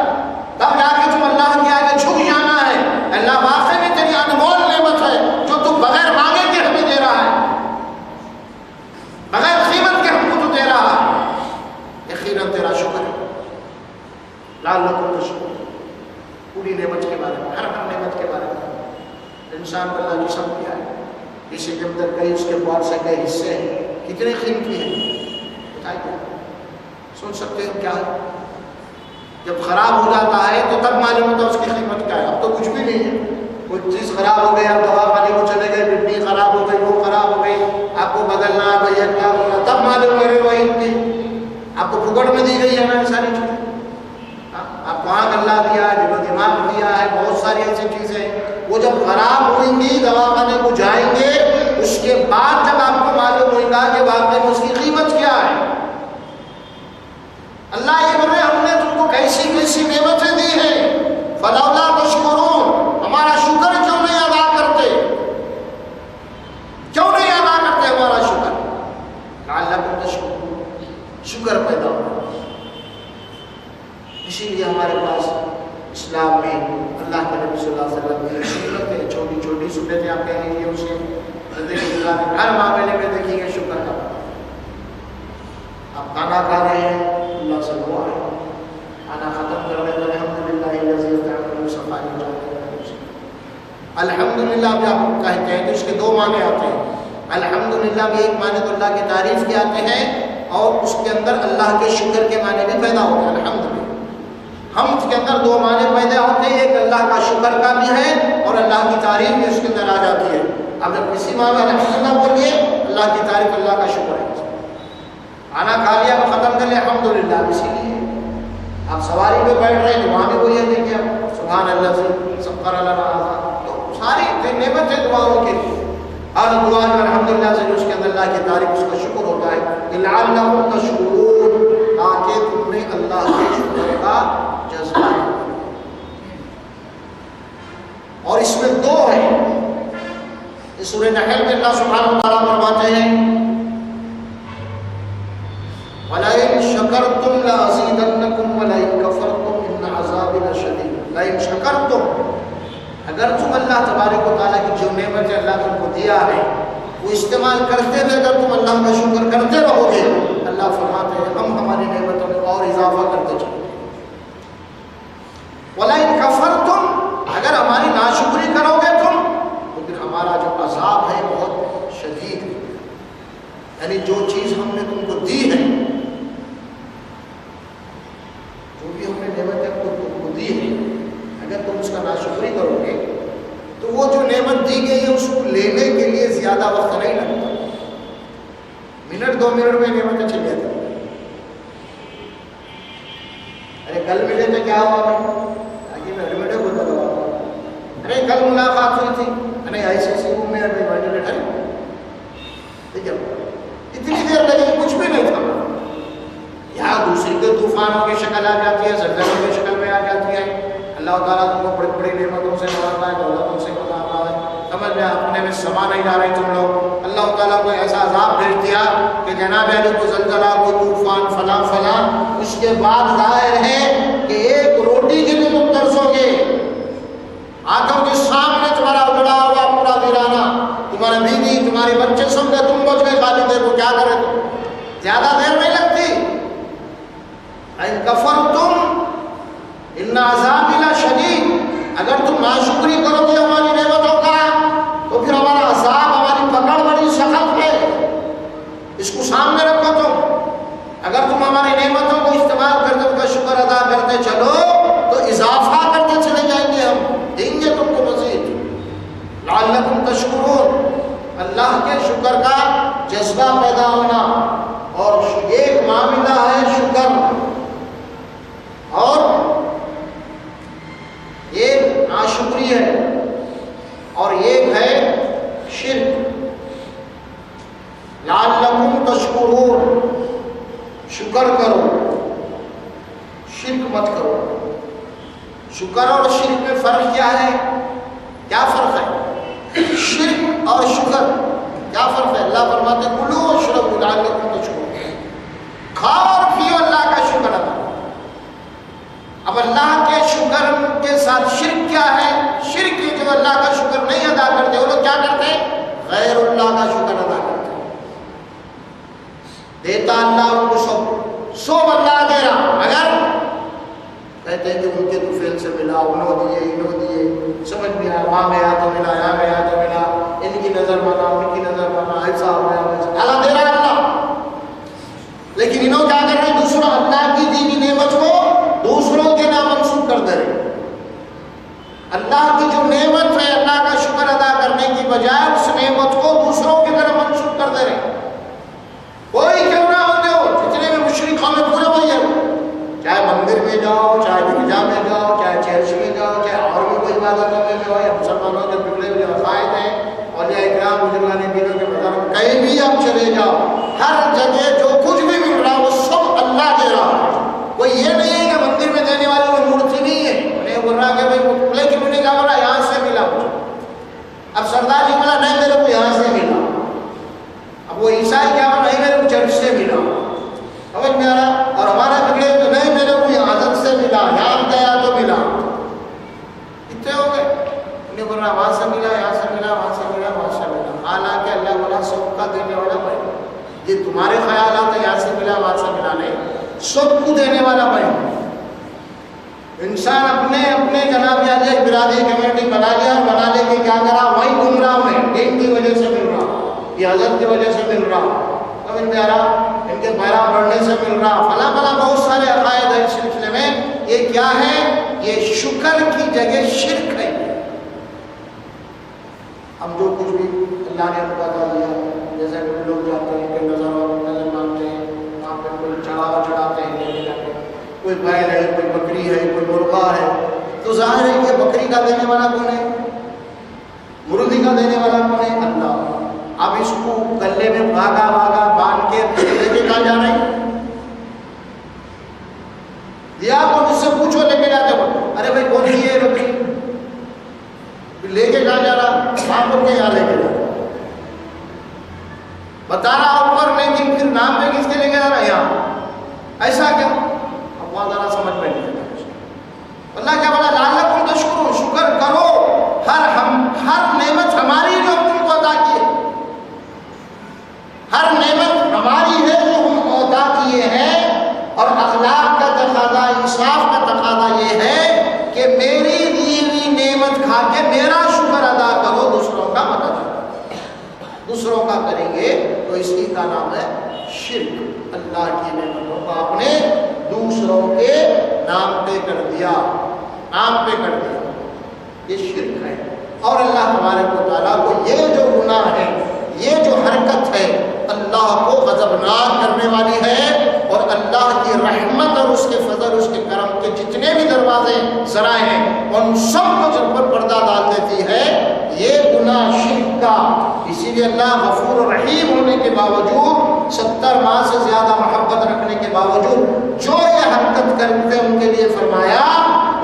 تب جا کے تم اللہ کے آگے جھک جانا ہے. اللہ واقعی میں تیری انمول نعمت ہے جو تو بغیر مانگے کے ہمیں دے رہا ہے، بغیر قیمت کے ہم کو تو دے رہا ہے. یقیناً تیرا شکر ہے. لعلکم تشکرون. پوری نعمت کے بارے میں، ہر نعمت کے بارے میں انسان کو اللہ کی سب کیا ہے. جسے کے اندر کئی اس کے بعد سے کئی حصے ہیں، کتنے قیمتی ہیں بتائیے. سن سکتے ہیں کیا ہے؟ جب خراب ہو جاتا ہے تو تب معلوم ہوتا ہے اس کی قیمت کیا ہے. اب تو کچھ بھی نہیں ہے. کوئی چیز خراب ہو گئی، آپ دوا خانے کو چلے گئے، کڈنی خراب ہو گئی، وہ خراب ہو گئی، آپ کو بدلنا ہے بھیا کیا ہوگا، تب معلوم ہو رہے وہی کی آپ کو پھکڑ میں دی گئی ہے نا ساری چیزیں. آپ کو آنکھ اللہ دیا ہے، دل و دماغ دیا ہے، بہت ساری ایسی چیزیں. وہ جب خراب ہوئیں گی دوا خانے کو جائیں گے، اس کے بعد جب آپ کو معلوم ہوگا کہ واقعی میں اس کی قیمت کیا ہے. اللہ یہ بولے ہم نے تم کو کیسی کیسی نعمتیں دی ہیں، فلولا تشکرون. ہمارا شکر کیوں نہیں ادا کرتے؟ کیوں نہیں ادا کرتے ہمارا شکر؟ لعلکم تشکرون. شکر پیدا ہو. اسی لیے ہمارے پاس اسلام میں اللہ کے نبی صلی اللہ علیہ وسلم کی سنتیں، چھوٹی چھوٹی سنتیں آپ کہہ لیجیے اسے ہر معاملے میں دیکھیں گے شکر کا. آپ کھانا کھا رہے ہیں اللہ سے دعا ہے، کھانا ختم کر رہے ہیں الحمدللہ الذی اطعمنا وسقانا وجعلنا. الحمدللہ آپ جب کہتے ہیں تو اس کے دو معنی آتے ہیں. الحمدللہ میں ایک معنی تو اللہ کی تعریف کے آتے ہیں اور اس کے اندر اللہ کے شکر کے معنی بھی پیدا ہوتے ہیں. الحمدللہ حمد کے اندر دو معنی پیدا ہوتے ہیں، ایک اللہ کا شکر کا بھی ہے اور اللہ کی تعریف بھی اس کے اندر آ جاتی ہے. اب جب کسی معنی الحمدللہ بولیے اللہ کی تعریف، اللہ کا شکر ہے. کھانا کھا لیا وہ ختم کر لیا الحمدللہ. اسی لیے آپ سواری پہ بیٹھ رہے ہیں تو وہاں بھی وہی ہے کہ سبحان اللہ سے سبحان اللہ. تو ساری نعمت ہے دعاؤں کے لیے. ہر دعا میں الحمدللہ سے اس کے اندر اللہ کی تعریف، اس کا شکر ہوتا ہے. لعلکم تشکرون، تاکہ تم نے اللہ کے شکر کا جذبہ. اور اس میں دو ہے. اس سورہ نحل میں اللہ سبحانہ و تعالیٰ فرماتے ہیں وَلَئِن شَكَرْتُمْ لَأَزِيدَنَّكُمْ وَلَئِن كَفَرْتُمْ إِنَّ عَذَابِي لَشَدِيدٌ. لَئِن شَكَرْتُمْ، اگر تم اللہ تبارک و تعالیٰ کی جو نعمت اللہ تم کو دیا ہے وہ استعمال کرتے ہوئے اگر تم اللہ کا شکر کرتے رہو گے، اللہ فرماتے ہیں ہم ہماری نعمتوں میں اور اضافہ کرتے چلیں گے۔ وَلَئِن كَفَرْتُمْ، اگر ہماری ناشکری کرو گے تم تو پھر ہمارا جو عذاب ہے بہت شدید ہے۔ یعنی جو چیز ہم نے تم کو دی ہے، جو بھی ہم نے نعمتیں تم کو دی ہے، اگر تم اس کا ناشکری کرو گے تو وہ جو نعمت دی گئی ہے اس کو لینے کے لیے زیادہ وقت نہیں لگتا، منٹ 2 منٹ میں نعمتیں چلی جاتی ہیں۔ ارے کل ملے تو کیا ہوا بھائی، میں ایڈمیٹ کو بتا، ارے کل ملاقات ہوئی تھی، ارے ایسی روم میں ٹھیک ہے، اتنی دیر لگی کچھ بھی نہیں تھا، یہاں دوسری کے طوفانوں کی شکل آ جاتی ہے، زلزلوں کی شکل میں آ جاتی ہے۔ اللہ تعالیٰ تم کو بڑی بڑی نعمتوں سے نوازا ہے، دولتوں سے نوازا ہے، سمجھ میں اپنے میں سما نہیں جا رہے تم لوگ۔ اللہ تعالیٰ کو ایسا عذاب بھیج دیا کہ جناب علی کو زلزلہ، کو طوفان، فلاں فلاں، اس کے بعد ظاہر ہے کہ ایک روٹی کے لیے تم ترسو گے، آنکھوں کے سامنے تمہارا اجڑا ہوا پورا ویرانہ، تمہارے بیوی تمہارے بچے سن گئے، تم بچ گئے خالی دیر کو، کیا کرے تم؟ زیادہ دیر نہیں لگتی۔ ان کفرتم ان عذابی لشدید، اگر تم ناشکری کرو گے ہماری نعمتوں کا تو پھر ہمارا عذاب، ہماری پکڑ بڑی سخت ہے، اس کو سامنے رکھو تم۔ اگر تم ہماری نعمتوں کو استعمال کرتے ان کا شکر ادا کرتے چلو تو اضافہ کرتے چلے جائیں گے، ہم دیں گے تم کو مزید۔ لعلکم تشکرون، اللہ کے شکر کا جذبہ پیدا ہونا، اور ایک معاملہ ہے شکر اور ایک ناشکری ہے، اور ایک ہے شرک۔ لعلکم تشکرون، شکر کرو، شرک مت کرو۔ شکر اور شرک میں فرق کیا ہے؟ کیا فرق ہے؟ شرک اور شکر کیا فرق ہے؟ اللہ فرماتے ہیں کلوا واشربوا لعلکم تشکرون، کھاؤ اور پیو اللہ کا شکر ادا۔ اب اللہ کے شکر کے ساتھ شرک کیا ہے؟ شرک یہ جو اللہ کا شکر نہیں ادا کرتے وہ لوگ کیا کرتے ہیں؟ غیر اللہ کا شکر ادا کرتے ہیں۔ دیتا اللہ ان کو سب اللہ دے رہا، مگر کہتے ہیں کہ ان کے تو فیل سے ملا، انہوں دیے، سمجھ میں آیا، وہاں گیا تو ملا، یہاں گیا تو ملا، ان کی نظر مانا، ان کی نظر مانا، ایسا ہو گیا ویسا، اللہ دے رہا ہے اللہ، لیکن انہوں کیا کر رہے ہیں؟ دوسرا اللہ کی دی ہوئی نعمت کو دوسروں کے نام منسوب کر دے رہے۔ اللہ کی جو نعمت ہے اللہ کا شکر ادا کرنے کی بجائے اس نعمت کو دوسروں کی طرف منسوب کر دے رہے۔ کوئی کیوں نہ ہوتے ہو، جتنے بھی مشرک ہمیں پورے وہی ہے، چاہے مندر میں جاؤ، چاہے گرجا میں جاؤ، چاہے چرچ میں جاؤ، چاہے اور بھی کوئی عبادتوں میں جاؤ، یا مسلمانوں کے بگڑے ہوئے عقائد ہیں، اولیاء اکرام بزرگان دینوں کے مطابق کہیں بھی آپ چلے جاؤ، ہر جگہ جو کچھ بھی مل رہا وہ سب اللہ دے رہا ہے۔ کوئی یہ نہیں ہے کہ مندر میں دینے والی کوئی مورتی نہیں ہے، انہیں بول رہا کہ بھائی، لیکن انہیں کہا بولا یہاں سے ملا مجھے، اب سردار جی بولا نہیں میرے کو یہاں سے ملا، اب وہ عیسائی کیا بولا نہیں میرے کو چرچ سے ملا، سمجھ میں آ رہا، اور ہمارا بگڑے تو نہیں میرے کو یہاں حضرت سے ملا، یہاں گیا تو ملا، اتنے ہو گئے، انہیں بول رہا وہاں سے ملا، یہاں سے ملا، وہاں سے ملا، وہاں سے ملا، حالانکہ اللہ بولا سب کا دینے والا بھائی، یہ تمہارے خیالات ہے یہاں سے ملا وہاں سے ملا نہیں، سب کو دینے والا بھائی۔ انسان اپنے جناب یا ایک برادری کمیٹی بنا لیا اور بنا لے کے کیا کرا، وہی گمراہ میں، دین کی وجہ سے مل رہا، یہ حضرت کی وجہ سے مل رہا، سمجھ میں آ رہا، ان کے پیرا پڑھنے سے مل رہا، فلاں فلاں بہت سارے عقائد ہیں اس سلسلے میں۔ یہ کیا ہے؟ یہ شکر کی جگہ شرک ہے۔ ہم جو کچھ بھی اللہ نے بتا دیا، جیسے کہ لوگ جاتے ہیں کہ نظر مانتے ہیں، وہاں پہ کوئی چڑھاوا چڑھاتے ہیں، لے جاتے ہیں، کوئی بیل ہے، کوئی بکری ہے، کوئی مرغا ہے، تو ظاہر ہے کہ بکری کا دینے والا کون ہے؟ مرغی کا دینے والا کون ہے؟ اللہ۔ اب اس کو گلے میں بھاگا باندھ کے لے کے کہاں جا رہے ہیں؟ یا آپ مجھ سے پوچھو لے کے جاتے ہو، ارے بھائی کون سی ہے بکری؟ لے کے کہاں جا رہا؟ وہاں پر کے یہاں لے کے جا رہا، بتا رہا اوپر، لیکن پھر نام میں کس کے لے کے جا رہا؟ یہاں، ایسا کیوں؟ اب وہاں ذرا سمجھ میں نہیں آتا۔ اللہ کیا بولا؟ لعلکم تشکرون، شکر کرو، اسی کا نام ہے شرک۔ اللہ کی نعمتوں کو آپ نے دوسروں کے نام پہ کر دیا، یہ شرک ہے۔ اور اللہ تبارک و تعالیٰ کو یہ جو گناہ ہے، یہ جو حرکت ہے، اللہ کو غضبناک کرنے والی ہے، اور اللہ کی رحمت اور اس کے فضل، اس کے کرم کے جتنے بھی دروازے ذرائع ہیں ان سب کو جن پر پردہ ڈال دیتی ہے یہ گناہ شرک کا۔ اسی لیے اللہ غفور و رحیم ہونے کے باوجود، 70 ماہ سے زیادہ محبت رکھنے کے باوجود جو یہ حرکت کرتے ہیں ان کے لیے فرمایا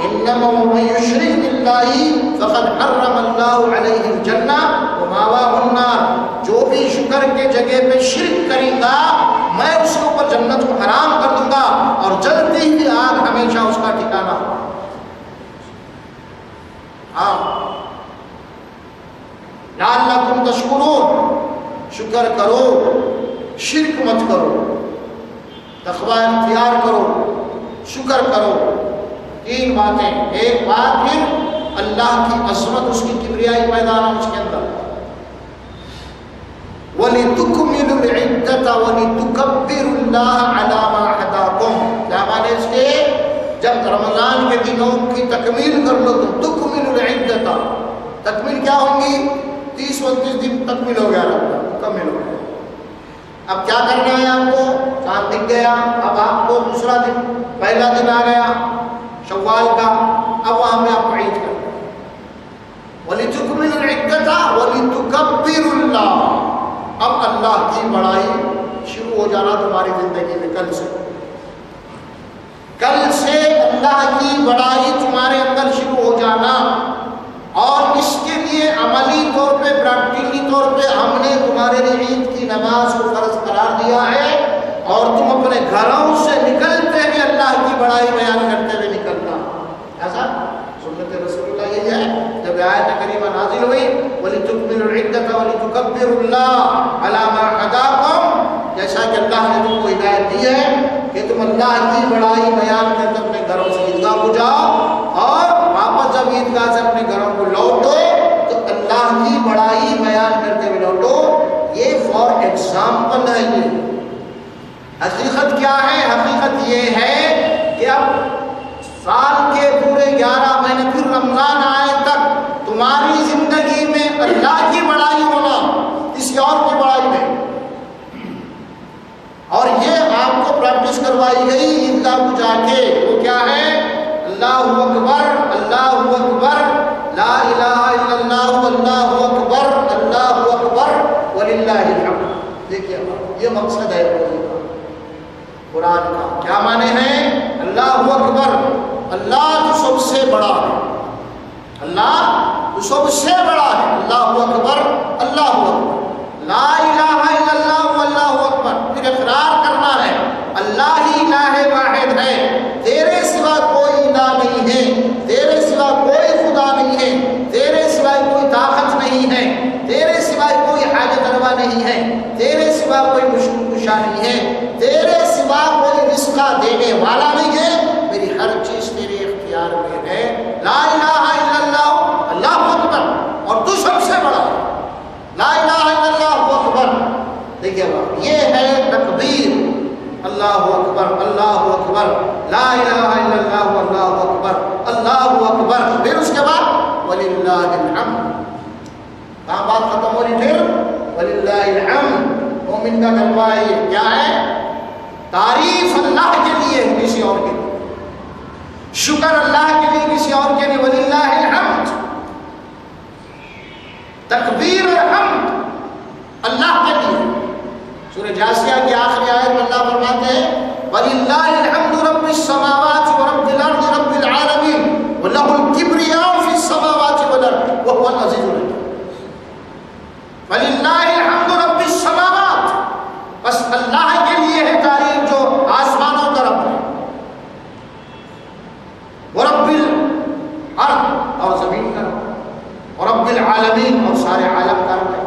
انما من یشرک باللہ فقد حرم اللہ علیہ الجنہ ومأواہ النار، جو بھی شکر کے جگہ پہ شرک کرے گا میں اس کے اوپر جنت کو حرام کر دوں گا اور جلتی ہی آگ ہمیشہ اس کا ٹھکانہ ہوگا۔ لعلکم تشکرون، شکر کرو، شرک مت کرو، تقوی اختیار کرو، شکر کرو۔ 3 باتیں، ایک بات پھر اللہ کی عظمت، اس کی کبریائی پیدا نہ اس کے اندر، وَلِتُكْمِلُوا الْعِدَّةَ وَلِتُكَبِّرُوا اللَّهَ عَلَى مَا هَدَاكُمْ، کیا معنی اس کے؟ جب رمضان کے دنوں کی تکمیل کر لو تو تُكْمِلُوا الْعِدَّةَ، تکمیل کیا ہوں گی؟ 30-29 دن تکمیل ہو گیا، مکمل ہو گیا۔ اب کیا کرنا ہے آپ کو؟ چاند دکھ گیا، اب آپ کو دوسرا دن، پہلا دن آ گیا شوال کا، اب وہاں میں آپ کو عید کرنا ہے۔ وَلِتُكْمِلُوا الْعِدَّةَ وَلِتُكَبِّرُوا اللَّهَ، اب اللہ کی بڑائی شروع ہو جانا تمہاری زندگی میں کل سے اللہ کی بڑائی تمہارے اندر شروع ہو جانا، اور اس کے لیے عملی طور پہ، پریکٹیکلی طور پہ ہم نے تمہارے لیے عید کی نماز کو فرض قرار دیا ہے، اور تم اپنے گھروں سے نکلتے ہوئے اللہ کی بڑائی بیان کرتے ہوئے نکلنا۔ ایسا سنت رسول اللہ یہ ہے۔ جب آیت کریمہ نازل ہوئی وَلِتُكْمِلُوا الْعِدَّةَ وَلِتُكَبِّرُوا اللَّهَ عَلَى مَا هَدَاكُمْ، جیسا کہ اللہ نے تم کو ہدایت دی ہے کہ تم اللہ کی بڑائی بیان کرتے اپنے گھروں سے عیدگاہ کو جاؤ، اور واپس جب عیدگاہ سے اپنے گھروں کو لوٹو تو اللہ کی بڑائی بیان کرتے ہوئے لوٹو۔ یہ فار ایگزامپل ہے۔ یہ حقیقت کیا ہے؟ حقیقت یہ ہے کہ اب سال کے پورے 11 مہینے پھر رمضان آئے تک تمہاری زندگی میں اللہ کی بڑائی ہونا، کسی اور کی بڑائی نہیں، اور یہ آپ کو پریکٹس کروائی گئی عیدگاہ کو جا کے۔ وہ کیا ہے؟ اللہ اکبر، اللہ اکبر، لا الہ الا اللہ، اللہ اکبر، اللہ اکبر وللہ الحمد۔ دیکھیے یہ مقصد ہے قرآن کا۔ کیا معنی ہے؟ اللہ اکبر، اللہ جو سب سے بڑا ہے، اللہ جو سب سے بڑا ہے، اللہ اکبر، اللہ اکبر، لا الہ الا اللہ، اللہ اکبر۔ پھر اقرار کرنا ہے اللہ ہی الہ واحد ہے، تیرے سوا کوئی الہ نہیں ہے، تیرے سوا کوئی خدا نہیں ہے، تیرے سوا کوئی طاقت نہیں ہے، تیرے سوا کوئی حاجت روا نہیں ہے، تیرے سوا کوئی مشکل کشا نہیں ہے، تیرے سوا کوئی رزق دینے والا نہیں ہے، میری ہر چیز تیرے اختیار میں ہے۔ لا الہ الا اللہ، اللہ اکبر، اور تو سب سے بڑا ہے، لا الہ الا اللہ اکبر۔ دیکھیے یہ ہے تکبیر، اللہ اکبر، اللہ اکبر، لا الہ الا اللہ، اللہ اکبر، اللہ اکبر۔ پھر اس کے بعد وللہ الحمد، کہاں بات ختم ہو رہی؟ پھر وللہ الحمد۔ مومن کا کلمہ یہ کیا ہے؟ تعریف اللہ کے لیے، کسی اور کے لیے، شکر اللہ کے لیے، کسی اور کے لیے۔ وللہ الحمد، تکبیر اور حمد اللہ کے لیے۔ سورہ جاسیہ کی آخری آیت میں اللہ فرماتے ہیں وَلِلَّهِ الْحَمْدُ رَبِّ السَّمَاوَاتِ وَرَبِّ الْأَرْضِ رَبِّ الْعَالَمِينَ وَلَهُ الْكِبْرِيَاءُ فِي السَّمَاوَاتِ وَالْأَرْضِ وَهُوَ الْعَزِيزُ الْحَكِيمُ۔ وَلِلَّهِ الْحَمْدُ رَبِّ السَّمَاوَاتِ، بس اللہ کے لیے ہے تعریف جو آسمانوں کا رب ہے، وَرَبِّ الْأَرْضِ، اور زمین کا رب، وَرَبِّ الْعَالَمِينَ، اور سارے عالم کا رب ہے۔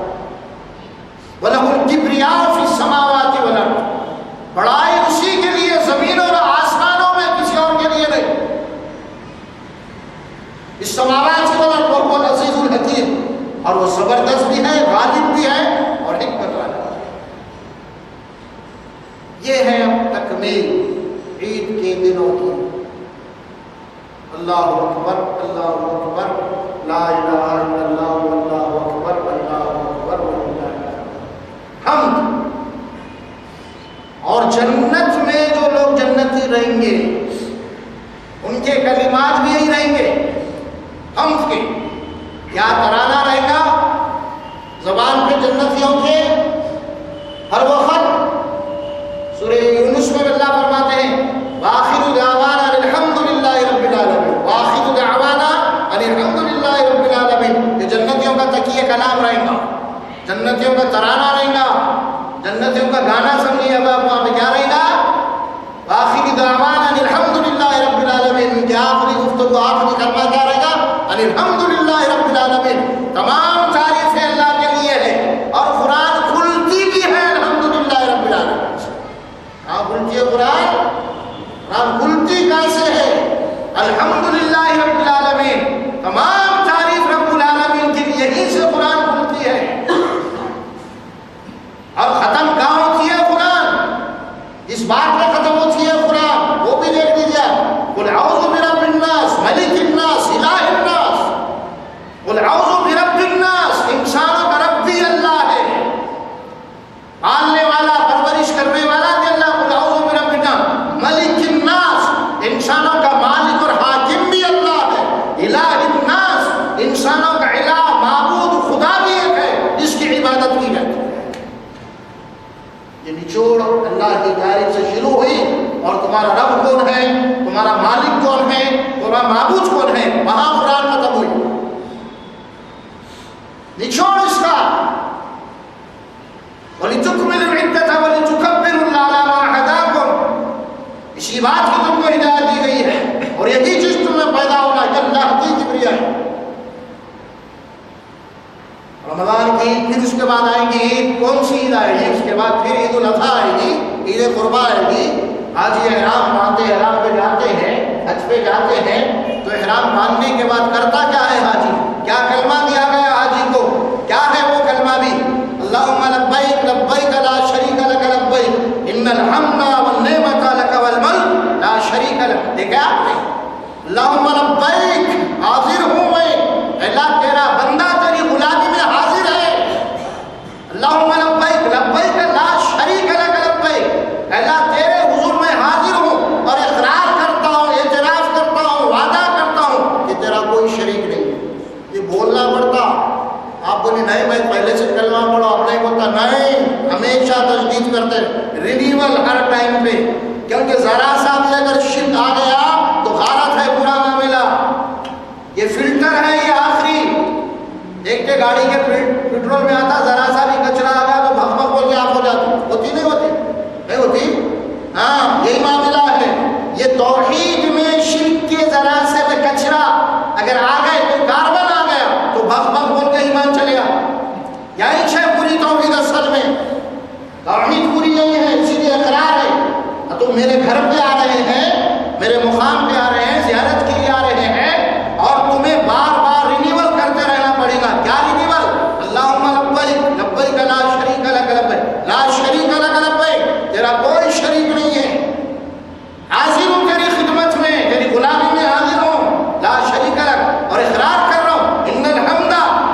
وَلَهُ الْكِبْرِيَاءُ فِي السَّمَاوَاتِ وَالْأَرْضِ، بڑائی اسی کے لیے زمین اور آسمانوں میں، کسی اور یہ ہے تکمیل عید کے دنوں کی. اللہ اکبر اللہ اکبر لا الہ الا اللہ واللہ اکبر اللہ اکبر وللہ الحمد. اور جنت میں جو لوگ جنتی رہیں گے ان کے کلمات بھی یہی رہیں گے حمد کے. کیا ترانہ رہے گا زبان پہ جنتیوں کے ہر وقت. سورہ یونس میں اللہ فرماتے ہیں وآخر دعوانا الحمدللہ رب العالمین. وآخر دعوانا الحمدللہ رب العالمین. یہ جنتیوں کا تکیہ کلام رہے گا, جنتیوں کا ترانہ رہے گا, جنتیوں کا گانا سمجھیے. اب آپ وہاں پہ کیا رہے گا؟ وآخر دعوانا الحمدللہ رب العالمین. کیا آخری گفتگو آخری کلمہ کیا رہے گا؟ الحمدللہ رب العالمین. تمام تعریفیں اللہ کے لیے ہے اور قرآن کھلتی بھی ہے الحمدللہ رب العالمین. کہاں کھلتی ہے قرآن؟ قرآن کھلتی کیسے ہے؟ الحمدللہ رب العالمین. تمام تعریف رب العالمین کی یہیں سے قرآن کھلتی ہے. اور ختم کہاں ہوتی ہے قرآن؟ اس بات میں ختم ہوتی ہے قرآن, وہ بھی دیکھ لیجیے. قل اعوذ برب الناس ملک الناس الہ الناس. قل اعوذ برب الناس. انسانوں کا رب بھی اللہ ہے, پالنے والا پرورش کرنے والا بھی اللہ. قل اعوذ برب الناس ملک الناس. انسانوں کا مالک اور حاکم بھی اللہ ہے. الہ الناس. انسانوں کا الہ معبود خدا بھی ایک ہے جس کی عبادت کی جاتی ہے. یہ نچوڑ اللہ کی تعریف سے شروع ہوئی. اور تمہارا رب کون ہے, تمہارا مالک کون ہے, تمہارا معبود کون ہے, وہاں قرآن ختم ہوئی. نچوڑ اس کا وَلِتُكْمِلُوا الْعِدَّةَ وَلِتُكَبِّرُوا اللَّهَ عَلَىٰ مَا هَدَاكُمْ. اسی بات کی تم کو ہدایت دی گئی ہے اور یہی چیز تم میں پیدا ہونا کہ اللہ کی کبریا ہے. رمضان کی پھر اس کے بعد آئیں گی عید. کون سی عید آئے گی؟ اس کے بعد پھر عید الاضحیٰ آئے گی, عید قربا آئے گی. آج یہ احرام باندھتے, احرام پہ جاتے ہیں, حج پہ جاتے ہیں, تو احرام باندھنے کے بعد کرتا کیا ہے حاجی؟ کیا کلمہ دیا گیا حاجی کو؟ کیا ہے وہ کلمہ بھی؟ اللہم لبیک لبیک لا شریک لک لبیک ان الحمد والنعمت لک والملک لا شریک لک. دیکھا آپ نے؟ اللہم لبیک, حاضر ہوں میں, اللہ تیرا بندہ تیری غلامی میں حاضر ہے. اللہم لبیک لبیک لا شریک لک لبیک. اللہ تیرے حضور میں حاضر ہوں اور اقرار کرتا ہوں, اعتراف کرتا ہوں, وعدہ کرتا ہوں کہ تیرا کوئی شریک نہیں. یہ بولنا پڑتا. آپ بولے نہیں میں پہلے سے کلمہ پڑھو, اب نہیں بولتا. نہیں, ہمیشہ تجدید کرتے, رینیول ہر ٹائم پہ. کیونکہ ذرا سا بھی اگر شرک آ گیا تو غارت ہے پورا معاملہ. یہ فلٹر ہے, یہ آخری. دیکھتے گاڑی کے پیٹرول میں آتا ذرا سا بھی کچرا آ گیا تو بھگ بھگ بول کے آف ہو جاتی. ہوتی نہیں ہوتی؟ نہیں ہوتی. ہاں یہی معاملہ ہے. یہ توحید میں شرک کے ذرا سے کچرا اگر آ گئے تو کاربن آ گیا تو بھگ بھگ بول کے ایمان چلے گا. یہی ہے پوری توحید. اصل میں توحید پوری نہیں ہے, اسی لیے اقرار ہے. تو میرے گھر پہ آ رہے ہیں, میرے مقام پہ آ رہے ہیں, زیارت کے لیے آ رہے ہیں, اور تمہیں بار بار رینیول کرتے رہنا پڑے گا. کیا رینیول؟ اللہم لبیک لبیک لا شریک لک لبیک لا شریک لک لبیک. تیرا کوئی شریک نہیں ہے. حاضر ہوں تیری خدمت میں, تیری غلامی میں حاضر ہوں. لا شریک لک. اور اقرار کر رہا ہوں ان الحمد,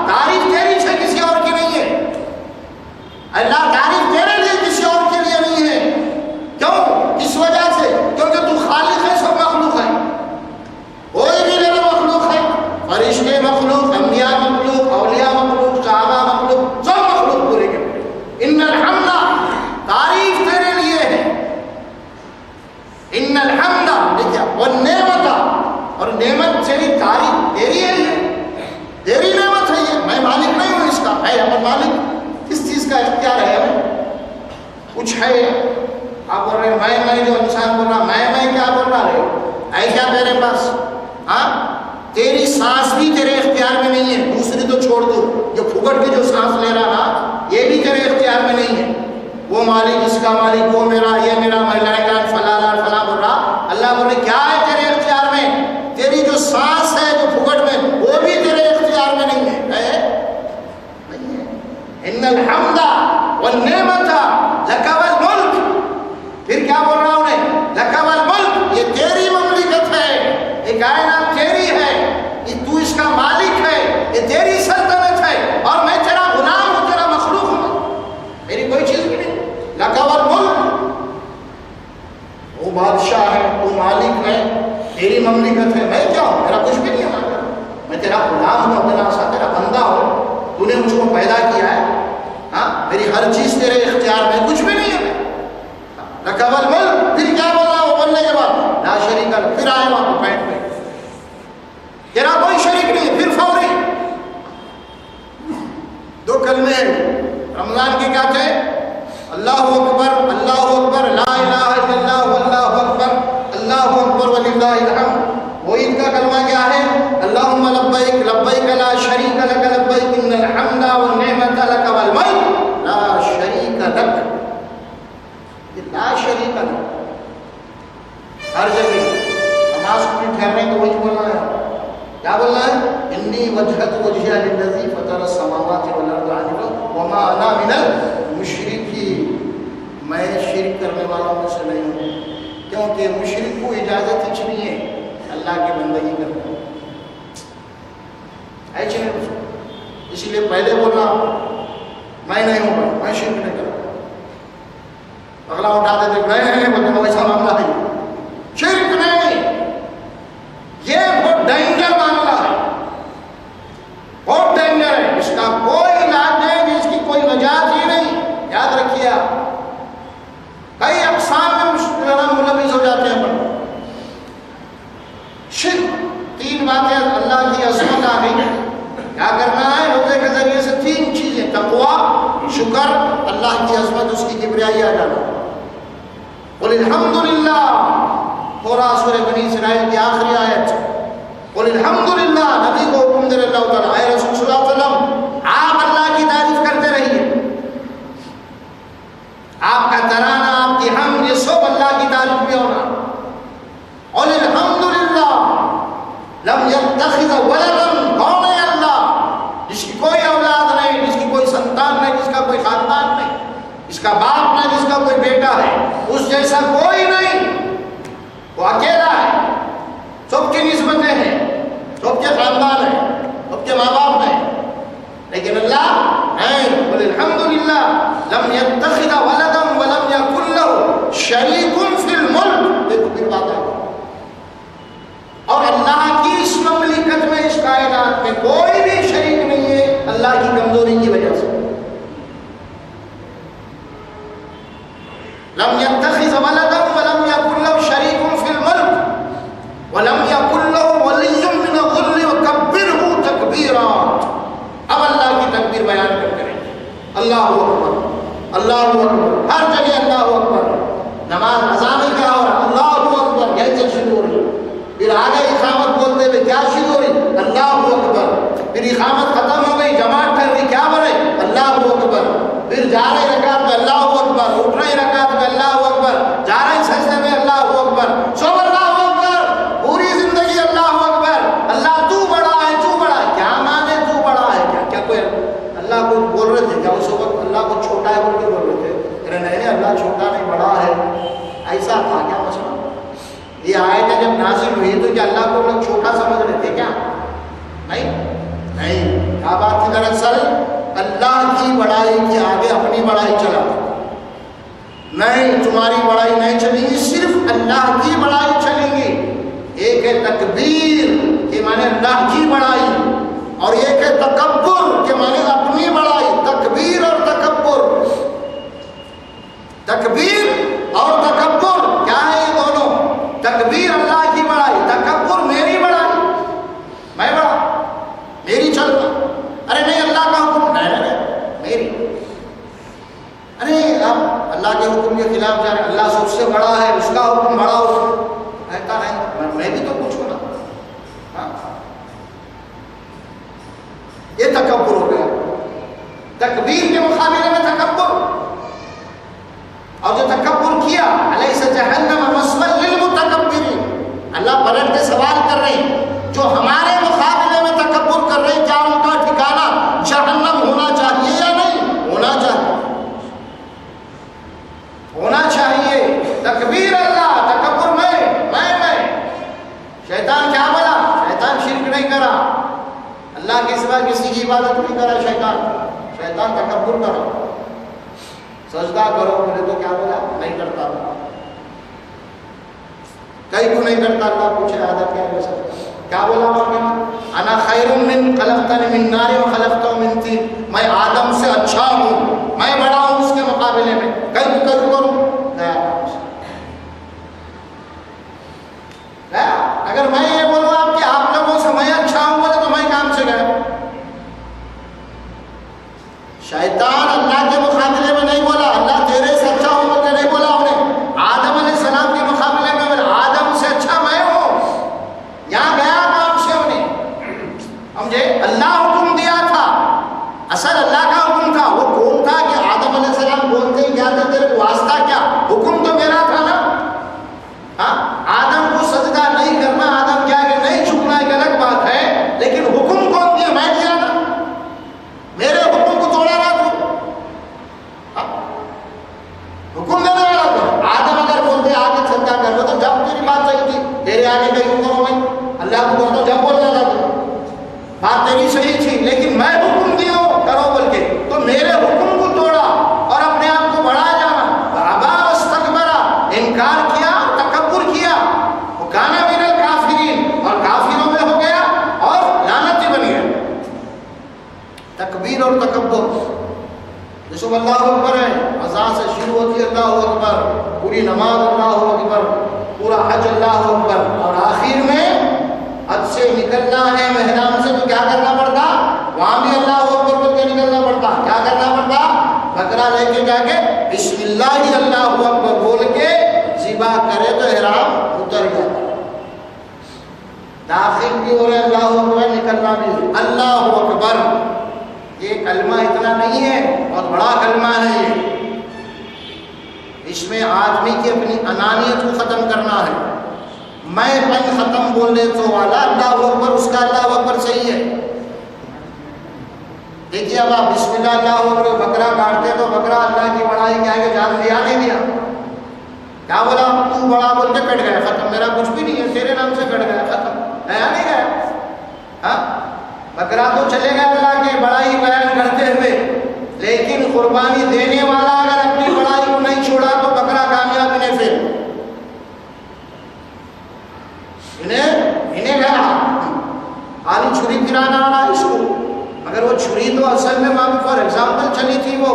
تعریف تیری ہے کسی اور کی نہیں ہے. اللہ تعریف تیرے لیے کسی اور کے لیے نہیں ہے. کیوں؟ اس وجہ سے کیونکہ تو خالق ہے, سب مخلوق ہے. کوئی بھی میرا مخلوق ہے, فرشتے مخلوق, انبیاء مخلوق, اولیاء مخلوق, صحابہ مخلوق, سب مخلوق پورے کے. ان الحمد, تعریف تیرے لیے ہے. ان الحمد, دیکھیں, والنعمت, اور نعمت تیری, تعریف تیری ہے. یہ تیری نعمت ہے. یہ میں مالک نہیں ہوں اس کا. ہے اپن مالک. کس چیز کا اختیار ہے ہمیں؟ کچھ ہے. آپ بول رہے ہیں میں جو انسان بول رہا, میں کیا بول رہا ہے؟ ہے کیا میرے پاس؟ ہاں, تیری سانس بھی تیرے اختیار میں نہیں ہے. دوسری تو چھوڑ دو, جو پھگٹ کے جو سانس لے رہا نا, یہ بھی تیرے اختیار میں نہیں ہے. وہ مالک, اس کا مالک, وہ میرا, یہ میرا, میں لائن فلاں بول رہا. اللہ بولے کیا ہے تیرے اختیار میں؟ تیری جو سانس ہے جو پھگٹ میں, وہ بھی تیرے اختیار میں نہیں ہے. ان الحمد والنعمت لک والملک. بادشاہ ہے، تو مالک ہے، تیری مملکت ہے، میں کیا ہوں؟ میرا کچھ بھی نہیں ہے، میں تیرا غلام ہوں، ادنا سا تیرا بندہ ہوں، تو نے مجھ کو پیدا کیا ہے، ہاں میری ہر چیز تیرے اختیار میں، کچھ بھی نہیں ہے میں رکبل مل. پھر کیا بول رہا وہ بولنے کے بعد لا شریک اللہ، پھر آئے وہاں پوائنٹ پہ تیرا کوئی شریک نہیں. پھر فوری دو کلمے رمضان کے کیا تھے؟ اللہ اکبر، اللہ اکبر، لا الہ الا اللہ واللہ اکبر، اللہ اکبر وللہ الحمد. وہ عید کا کلمہ کیا ہے؟ اللہم لبیک لبیک لا شریک لک لبیک ان الحمد والنعمت لک والملک لا شریک لک. لا شریک لک ہر جگہ نماز میں ٹھہر رہے ہیں تو وہی بولنا ہے. کیا بولنا ہے؟ انی وجہت وجہی للذی فطر السماوات والارض حنیفا وما انا من المشرکین. میں شرک کرنے والوں میں سے نہیں ہوں، کیونکہ مشرک کو اجازت ہی نہیں ہے اللہ کی بندگی کرنے. ایسے نہیں، اسی لیے پہلے بولنا میں نہیں ہوں، میں شرک نہیں کرتا. اگلا اٹھا دیتے نہیں بولتے ویسا معاملہ ہے، شرک نہیں، یہ بہت ڈینجر معاملہ ہے، بہت ڈینجر ہے. اس کا کوئی علاج نہیں، اس کی کوئی نجات ہی نہیں. یاد رکھیے آپ کئی اقسام میں ملوث ہو جاتے ہیں. شرک تین باتیں اللہ کی عظمت آ گئی. کیا کرنا ہے؟ روزے کے ذریعے سے تین چیزیں: تقوی، شکر، اللہ کی عظمت، اس کی کبریائی آ جانا. قل الحمدللہ، پورا سورہ بنی اسرائیل کی آخری آیت. قل الحمدللہ، نبی کو حکم دے اللہ تعالیٰ، اے رسول صلی اللہ علیہ وسلم آپ اللہ کی تعریف کرتے رہیے. آپ کا ترانہ، آپ کی حمد، یہ سب اللہ کی تعریف میں ہونا. قل الحمدللہ لم یتخذ ولدا، کون ہے اللہ جس کی کوئی اولاد نہیں، جس کی کوئی سنتان نہیں، جس کا کوئی خاندان نہیں، جس کا باپ نہیں، جس کا کوئی بیٹا ہے، اس جیسا کوئی نہیں. وہ اکیلا ہے، سب کی نسبتیں ہیں، سب کے خاندان ہیں، سب کے ماں باپ ہیں، لیکن اللہ نہیں. قل الحمدللہ لم یتخذ ولدا ولم یکن لہ شریک فی الملک. دیکھو پھر بات ہے. اور اللہ کی اس مملکت میں، اس کائنات میں کوئی بھی شریک نہیں ہے اللہ کی کمزوری کی وجہ سے. لم يتخذ ولدا ولم يكن له شريك في الملك ولم يكن له ولي من الذل وكبره تكبيرا. اب اللہ کی تکبیر بیان کرتے رہے. اللہ اکبر، اللہ اکبر، ہر جگہ اللہ اکبر. نماز اذان ہی کیا ہو رہا؟ اللہ اکبر، یہی سے شروع ہو رہی. پھر آگے اقامت بولتے ہوئے کیا شروع ہو رہی؟ اللہ اکبر. پھر اقامت ختم ہو گئی، جماعت ٹھہر رہی، کیا بولے؟ اللہ اکبر. پھر جا رہے رکعت میں اللہ اکبر، اٹھ رہے رکعت میں اللہ اکبر، جا رہے سجدے میں اللہ اکبر، سب اللہ اکبر، پوری زندگی اللہ اکبر. اللہ تو بڑا ہے، تو بڑا ہے. کیا مانے تو بڑا ہے؟ کیا کوئی اللہ کو بول رہے تھے کیا اس وقت؟ اللہ کو چھوٹا ہے بول کے بول رہے تھے؟ نہیں، اللہ چھوٹا نہیں، بڑا ہے. ایسا تھا کیا مسئلہ؟ یہ آیت جب نازل ہوئی تو کیا اللہ کو لوگ چھوٹا سمجھ رہے تھے کیا؟ نہیں. کیا بات تھی؟ دراصل اللہ کی بڑائی کے آگے اپنی بڑائی چلا. نہیں، تمہاری بڑائی نہیں چلے گی، صرف اللہ کی بڑائی چلے گی. ایک ہے تکبیر کہ مانے اللہ کی بڑائی، اور ایک ہے تکبر کہ مانے اپنی بڑائی. تکبیر اور تکبر، تکبیر اور تکبر کیا ہے؟ یہ دونوں. تکبیر اللہ کی بڑائی، تکبر میری بڑائی، میں بڑا، میری چلتا. ارے نہیں، اللہ کا حکم نہیں، میری. ارے آپ اللہ کے حکم کے خلاف جا رہے، اللہ سب سے بڑا ہے، اس کا حکم بڑا ہو کہتا ہے، میں بھی تو کچھ ہوں نا. یہ تکبر ہو گیا. تکبیر کے مقابلے میں تکبر. اور جو تکبر کیا، الیس جہنم مثوی للمتکبرین، اللہ پلٹ کے سوال کر رہے ہیں جو ہمارے مقابلے میں تکبر کر رہے ہیں، کیا ان کا ٹھکانہ جہنم ہونا چاہیے یا نہیں ہونا چاہیے؟ ہونا چاہیے. تکبیر اللہ، تکبر میں. شیطان کیا بولا؟ شیطان شرک نہیں کرا، اللہ کے سوا کسی کی عبادت نہیں کرا. شیطان تکبر کرا، سجدہ کرو، بولے تو کیا بولا؟ نہیں کرتا. کئی کو نہیں کرتا. اللہ پوچھے آدم کیا کیسا کیا بولا آپ نے؟ انا خیر من خلقتنی من نار و خلقتہ من طین. میں آدم سے اچھا ہوں, میں بڑا ہوں اس کے مقابلے میں. کئی کو کروں اگر میں یہ بولوں آپ کہ آپ لوگوں سے میں اچھا ہوں بولے تو میں کام سے گیا. شیطان اللہ کے مقابلے میں نہیں بولا, اللہ تیرے سے اچھا ہوں بول کے نہیں بولا. ہم نے آدم علیہ السلام کے مقابلے میں بولا آدم سے اچھا میں ہوں. یہاں گیا کام سے انہیں سمجھے, اللہ حکم دیا تھا, اصل اللہ کا حکم تھا. وہ کون تھا کہ آدم علیہ السلام بولتے کیا تھا تیرے کو واسطہ کیا, حکم تو میرا تھا نا. ہاں آدم کو سجدہ نہیں کرنا, آدم کیا کہ نہیں جھکنا ایک الگ بات ہے, لیکن حکم کون دیا؟ میں دیا نا, میرے حکم کو توڑا نا تو. حکم دینے والا تھا. آدم اگر بولتے آگے سجدہ کر دو تو جب تیری بات صحیح تھی, تیرے آگے کا حکم کرو میں اللہ کو بولتا جب بولنا تھا تو بات تیری صحیح تھی, لیکن میں حکم دیا کرو بول کے تو میرے حکم کو توڑا اور اپنے آپ کو بڑھا جانا. ابا واستکبرا, انکار کیا, تکبر کیا, وہ کانا من الکافرین, اور کافروں میں ہو گیا اور لعنتی بن گیا. تکبیر اور تکبر جس کو اللہ اکبر ہے, اذان سے شروع ہوتی ہے اللہ اکبر, پوری نماز اللہ اکبر, پورا حج اللہ اکبر, اور آخر میں حج سے نکلنا ہے محرام سے تو کیا کرنا پڑتا؟ وہاں بھی اللہ اکبر بول کے نکلنا پڑتا. کیا کرنا پڑتا؟ بکرا لے کے جا کے بسم اللہ اللہ اکبر بول کے ذبح کرے تو احرام اتر جاتا. داخل بھی ہو رہے اللہ اکبر, نکلنا بھی اللہ اکبر. یہ کلمہ اتنا نہیں ہے, بہت بڑا کلمہ ہے یہ. اس میں آدمی کی اپنی انانیت کو ختم کرنا ہے. میں پن ختم بولنے تو والا اللہ اکبر, اس کا اللہ اکبر صحیح ہے. دیکھیے اب آپ بسم اللہ اللہ اکبر بکرا کاٹتے تو بکرا اللہ کی بڑائی کیا کہ جان دیا نہیں دیا, کیا بولا تو بڑا بول کے کٹ گیا, ختم. میرا کچھ بھی نہیں ہے, تیرے نام سے کٹ گیا, ختم. نیا نہیں گیا. ہاں بکرا تو چلے گا اللہ کی بڑائی بیان کرتے ہوئے, لیکن قربانی دینے والا اگر اپنی بڑائی کو نہیں چھوڑا تو بکرا کامیاب نہیں. پھر انہیں گیا خالی چھری پھرانا والا اس کو, مگر وہ چھری تو اصل میں وہاں فار ایگزامپل چلی تھی. وہ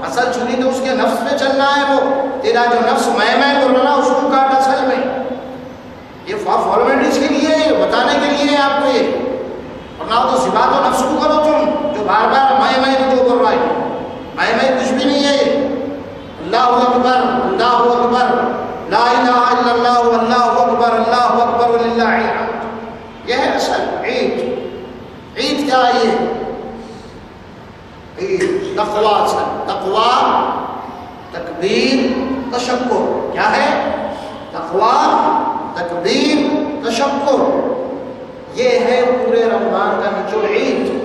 اصل چھری تو اس کے نفس پہ چلنا ہے. وہ تیرا جو نفس میں کر رہا اس کو کاٹ اصل میں. یہ فارمیلٹیز کے لیے, بتانے کے لیے آپ کو یہ, اور نہ تو ذبح تو نفس کو کرو تم جو بار بار میں جو کر رہا ہے. میں کچھ بھی نہیں ہے. اللہ اکبر اللہ اکبر لا الہ الا اللہ واللہ اکبر اللہ اکبر وللہ الحمد. یہ ہے اصل عید. عید کیا ہے؟ یہ عید تقویٰ. تقویٰ, تکبیر, تشکر. کیا ہے؟ تقویٰ, تکبیر, تشکر. یہ ہے پورے رمضان کا نچوڑ عید.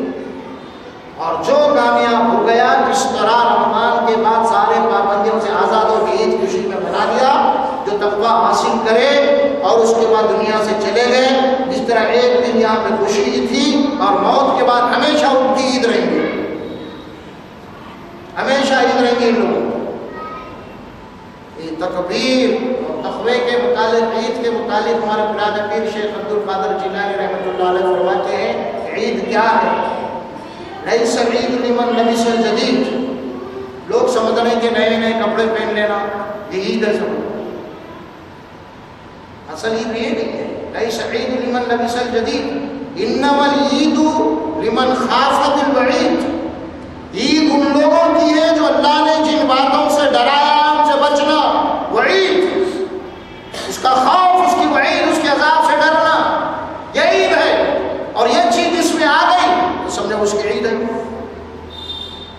اور جو کامیاب ہو گیا, جس طرح رمضان کے بعد سارے پابندیوں سے آزاد ہو کے عید خوشی میں بنا دیا, جو تقویٰ حاصل کرے اور اس کے بعد دنیا سے چلے گئے, جس طرح ایک دن یہاں پہ خوشی تھی اور موت کے بعد ہمیشہ ان کی عید رہیں گے, ہمیشہ عید رہیں گے ان لوگوں. یہ تکبیر اور تقوی کے متعلق, عید کے متعلق ہمارے پیارے پیر شیخ عبد القادر جیلانی رحمۃ اللہ علیہ فرماتے ہیں عید کیا ہے؟ لیس العید لمن لبس الجدید. لوگ سمجھ رہے ہیں کہ نئے نئے کپڑے پہن لینا یہ عید ہے. سمجھ اصل عید یہ نہیں ہے. لیس العید لمن لبس الجدید انما العید لمن خاف بالوعید. عید ان لوگوں کی ہے جو اللہ نے جن باتوں سے ڈرایا ان سے بچنا. وعید اس کا خوف, اس کی وعید, اس کے عذاب سے ڈرنا, یہ عید ہے. اور یہ چیز اس میں آ گئی تو سمجھو اس کی عید ہے.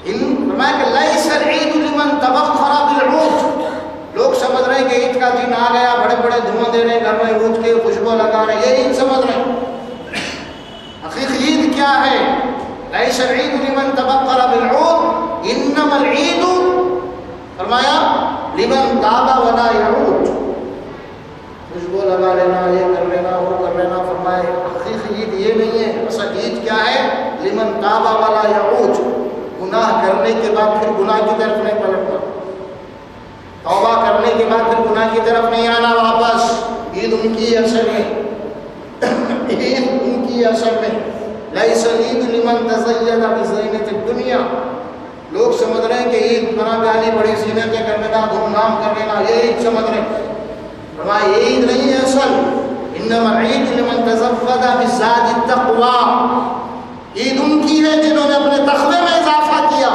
فرمایا کہ لیس العید لمن تبخر بالعود. لوگ سمجھ رہے ہیں کہ عید کا دن آ گیا, بڑے بڑے دھواں دے رہے, گھر میں عود کے خوشبو لگا رہے, یہ عید سمجھ رہے ہیں. حقیقی عید کیا ہے؟ لیس العید لمن تبخر بالعود انما العید, فرمایا لمن تاب ولا یعود. خوشبو لگا لینا, یہ کر لینا, وہ کر لینا. فرمایا حقیقی عید یہ نہیں ہے. اصل عید کیا ہے؟ لمن تاب ولا یعود. گناہ کرنے کے بعد پھر گناہ کی طرف نہیں پلٹنا, توبہ کرنے کے بعد پھر گناہ کی طرف نہیں آنا واپس. عید ان کی رہے ہیں. فرمایا یہ عید نہیں ہے اصل، انما العید لمن تزود بزاد التقوی، عید ان کی ہے جنہوں نے اپنے تقوی میں اضافہ کیا،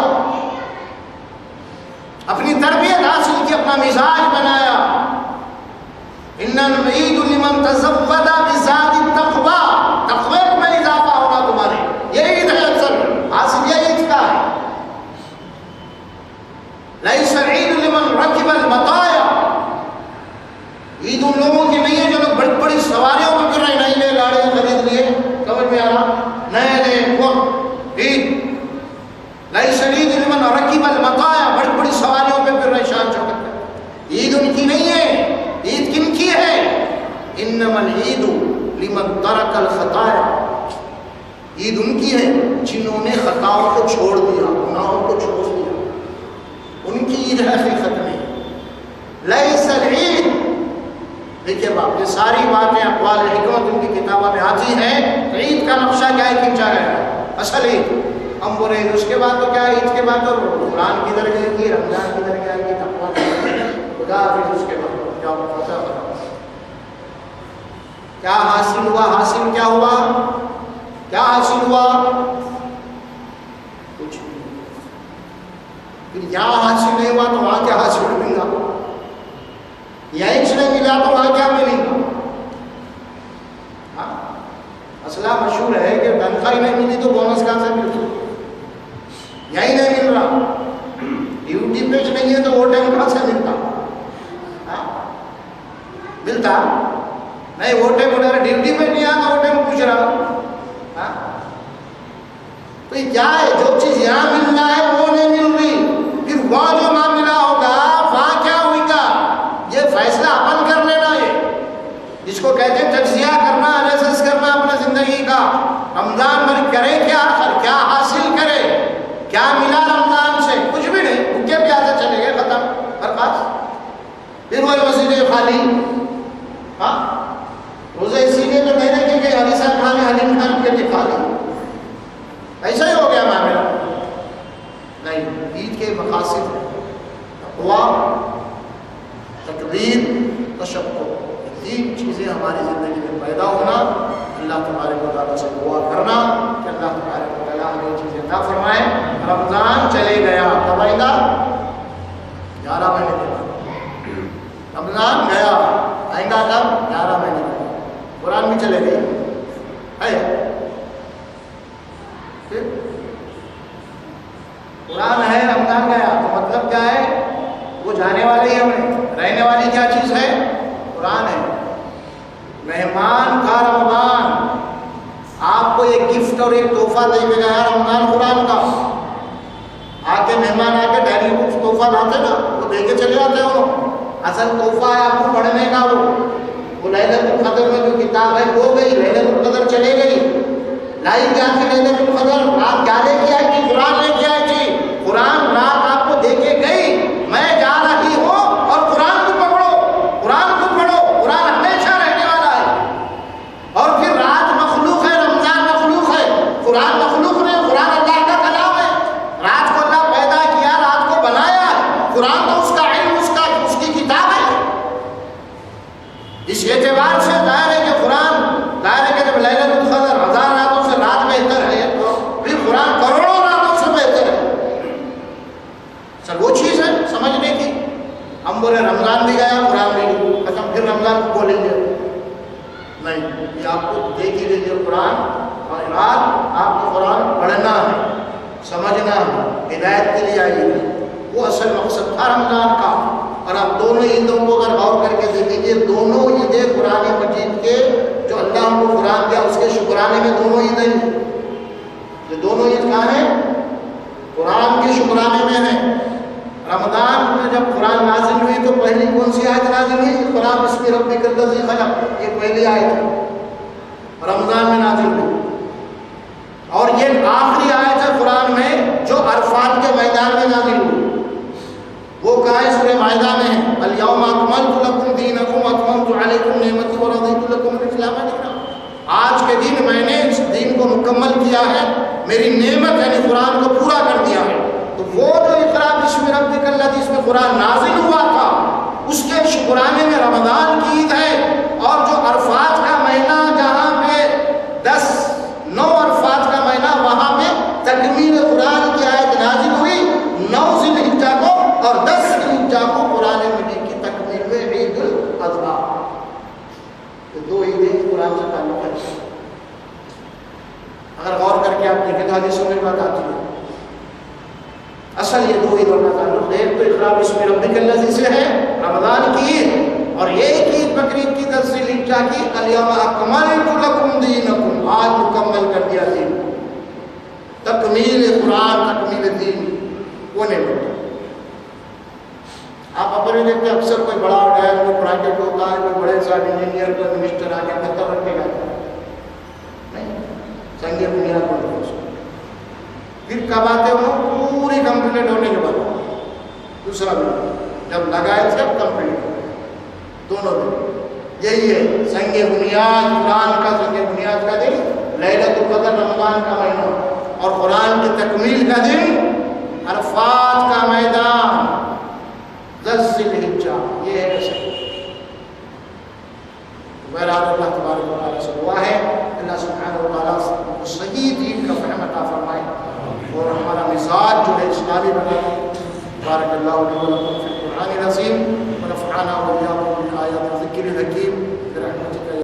اپنی تربیت حاصل کی، اپنا مزاج بنایا. انما العید لمن تزود بزاد التقوی، تقوی میں اضافہ ہوگا تمہارے، یہ عید ہے اصل، حاصل یہ عید کا ہے. لیس العید لمن رکب المطایا، عید ان لوگوں کی نہیں ہے جو لوگ بڑی بڑی سواریوں میں پھر رہے، نئی نئے گاڑیاں خرید لیے، سمجھ میں آ رہا، نئے نئے عید. لیس العید لمن رکب المطایا، بڑی بڑی سواریوں پہ پھر رہے شان شوکت میں، عید ان کی نہیں ہے. عید کن کی ہے؟ انما العید لمن ترک الخطایا، عید ان کی ہے جنہوں نے خطاؤں کو چھوڑ دیا، گناہوں کو چھوڑ دیا، ان کی عید ہے حقیقت میں. لیس العید، دیکھیے باپ یہ ساری باتیں اقوال حکمت ان کی کتابوں میں آتی ہیں. عید کا نقشہ کیا ہے کھینچا گیا ہے؟ اصل عید ہم بولے عید، اس کے بعد تو کیا ہے، عید کے بعد تو قرآن کی درجے کی، رمضان کی درجے کی، تقویٰ کی خدا حافظ. اس کے بعد کیا پتہ کیا حاصل ہوا؟ حاصل کیا ہوا؟ کیا حاصل ہوا؟ کچھ نہیں. پھر یہاں حاصل نہیں ہوا تو وہاں کیا حاصل ملے گا؟ یہیں کچھ نہیں ملا تو وہاں کیا ملے گا؟ مسئلہ مشہور ہے کہ تنخواہ ہی نہیں ملی تو بونس کہاں سے ملتا؟ یہی نہیں مل رہا، ڈیوٹی پہ نہیں ہے تو وہ ٹائم کہاں سے ملتا؟ ملتا نہیں، وہ ٹائم اگر ڈیوٹی پہ نہیں آتا وہ ٹائم پوچھ رہا. تو یہ کیا ہے؟ جو چیز یہاں مل رہا ہے وہ نہیں مل رہی، پھر وہاں جو نہ ملا ہوگا وہاں کیا ہوئے گا؟ یہ فیصلہ اپن کر لینا ہے، جس کو کہتے ہیں تجزیہ کرنا، انالیسس کرنا اپنے زندگی کا. رمضان بھر کرے کیا، آخر کیا حاصل کرے، کیا ملا رمضان سے؟ کچھ بھی نہیں، بھوکے پیاسے چلے گئے، ختم برخاست. پھر وہی مسجدیں خالی. روزے اسی لیے تو نہیں رکھے کہ حدیث خان حلیم خان کے لیے خالی، ایسا ہی ہو گیا معاملہ. نہیں، عید کے مقاصد تقویٰ، تکبیر، تشکر، تین چیزیں ہماری زندگی میں پیدا ہونا. اللہ تبارک و تعالیٰ سے دعا کرنا کہ اللہ تبارک و تعالیٰ ہمیں چیزیں عطا فرمائے. رمضان چلے گیا، کب آئے گا؟ 11 مہینے کے بعد. رمضان گیا، آئے گا کب؟ 11 مہینے کے بعد. قرآن بھی چلے گئے ہے، قرآن ہے، رمضان گیا تو مطلب کیا ہے؟ وہ جانے والی ہے، رہنے والی کیا چیز ہے؟ قرآن ہے. مہمان کا رمضان آپ کو ایک گفٹ اور ایک تحفہ دے کے گیا رمضان قرآن کا. آ کے مہمان آ کے ڈائری بکس تحفہ لاتے نا، وہ دے کے چلے جاتے ہو. اصل تحفہ ہے آپ کو پڑھنے کا. وہ لیلۃ القدر میں جو کتاب ہے وہ گئی، لیلۃ القدر چلے گئی. لائی کیا تھی لیلۃ القدر؟ رات کیا لے کے آئی تھی؟ قرآن لے کے آئی تھی. قرآن رات آپ کو دے کے گئی، میں جا رہی ہوں اور قرآن کو پکڑو، قرآن کو پڑھو. قرآن ہمیشہ رہنے والا ہے. اور پھر رات مخلوق ہے، رمضان مخلوق ہے، قرآن مخلوق نہیں، قرآن اللہ کا کلام ہے. رات کو اللہ پیدا کیا، رات کو بنایا ہے. قرآن تو اس کا علم، اس کی کتاب ہے. اس اعتبار سے ظاہر ہے کہ قرآن، ظاہر ہے کہ جب لیلۃ القدر 1000 راتوں سے رات بہتر ہے تو پھر قرآن کروڑوں راتوں سے بہتر ہے. سر وہ چیز ہے سمجھنے کی. ہم بولے رمضان بھی گیا، قرآن بھی ختم، پھر رمضان کو بولیں گے نہیں. یہ آپ کو دیکھ ہی لیجیے قرآن، اور رات آپ کو قرآن پڑھنا ہے، سمجھنا ہے، ہدایت کے لیے آئی ہے. وہ اصل مقصد تھا رمضان کا. اور آپ دونوں عیدوں کو اگر غور کر کے دیکھیں گے، دونوں عیدیں قرآن مجید کے جو اللہ ہم کو قرآن دیا اس کے شکرانے میں دونوں عیدیں ہیں. یہ دونوں عید کہاں ہیں؟ قرآن کے شکرانے میں ہیں. رمضان میں جب قرآن نازل ہوئی تو پہلی کون سی آیت نازل ہوئی؟ اقرأ باسم ربک الذی خلق، یہ پہلی آیت ہے رمضان میں نازل ہوئی. اور یہ آخری آیت ہے قرآن میں جو عرفات کے میدان میں نازل ہوئی. وہ کہاں ہے؟ سورہ مائدہ میں ہے. الیوم اکملت لکم دینکم واتممت علیکم نعمتی ورضیت لکم الاسلام دینا. آج کے دن میں نے اس دین کو مکمل کیا ہے، میری نعمت یعنی قرآن کو پورا کر دیا ہے. تو وہ جو اقرأ باسم ربک الذی، جس میں قرآن نازل ہوا تھا، اس کے شکرانے میں رمضان کی عید ہے، اور جو عرفات کا مہینہ جہاں پہ 9 عرفات کا مہینہ وہاں پہ تکمیل قرآن کی آیت نازل ہوئی 9 ذی الحجہ کو اور 10 ذی الحجہ کو قرآن مجید کی تکمیل میں عید الاضحیٰ. یہ 2 عیدیں قرآن سے تعلق ہے. اگر غور کر کے آپ دیکھیں تو حدیثوں میں بات آتی ہے اصل یہ 2 عیدوں کا تعلق ہے. ایک تو اقرا بسم ربک الذی سے ہے رمضان کی عید، اور ایک عید بقرعید کی 10 ذی الحجہ کی الیوم اکملت لکم دینکم، آج مکمل کر دیا دین. تکمیل قرآن، تکمیل دین وہ نعمت. آپ اپنے دیکھتے ہیں اکثر کوئی بڑا ہے، کوئی پروجیکٹ ہوتا ہے، کوئی بڑے صاحب انجینئر کوئی منسٹر آ کے پتھر رکھے گا نہیں، سنگ بنیاد بنتے ہیں اس کو. پھر کب آتے ہیں وہ پوری کمپلیٹ ہونے کے بعد دوسرا دن جب لگائے سب کمپلیٹ ہو دونوں دن. یہی ہے سنگ بنیاد، قرآن کا سنگ بنیاد کا دن لیلۃ القدر رمضان کا مہینہ، اور قرآن کی تکمیل کا دن عرفات کا میدان 10 ذی الحجہ. یہ ہے صحیح. بہرحال اللہ تبارک و تعالیٰ سے دعا ہے اللہ سبحانہ و تعالیٰ کو صحیح دین کا فہم عطا فرمائے اور ہمارا مزاج جو ہے اسلامی بنا دے. بارک اللہ لنا فی القرآن العظیم.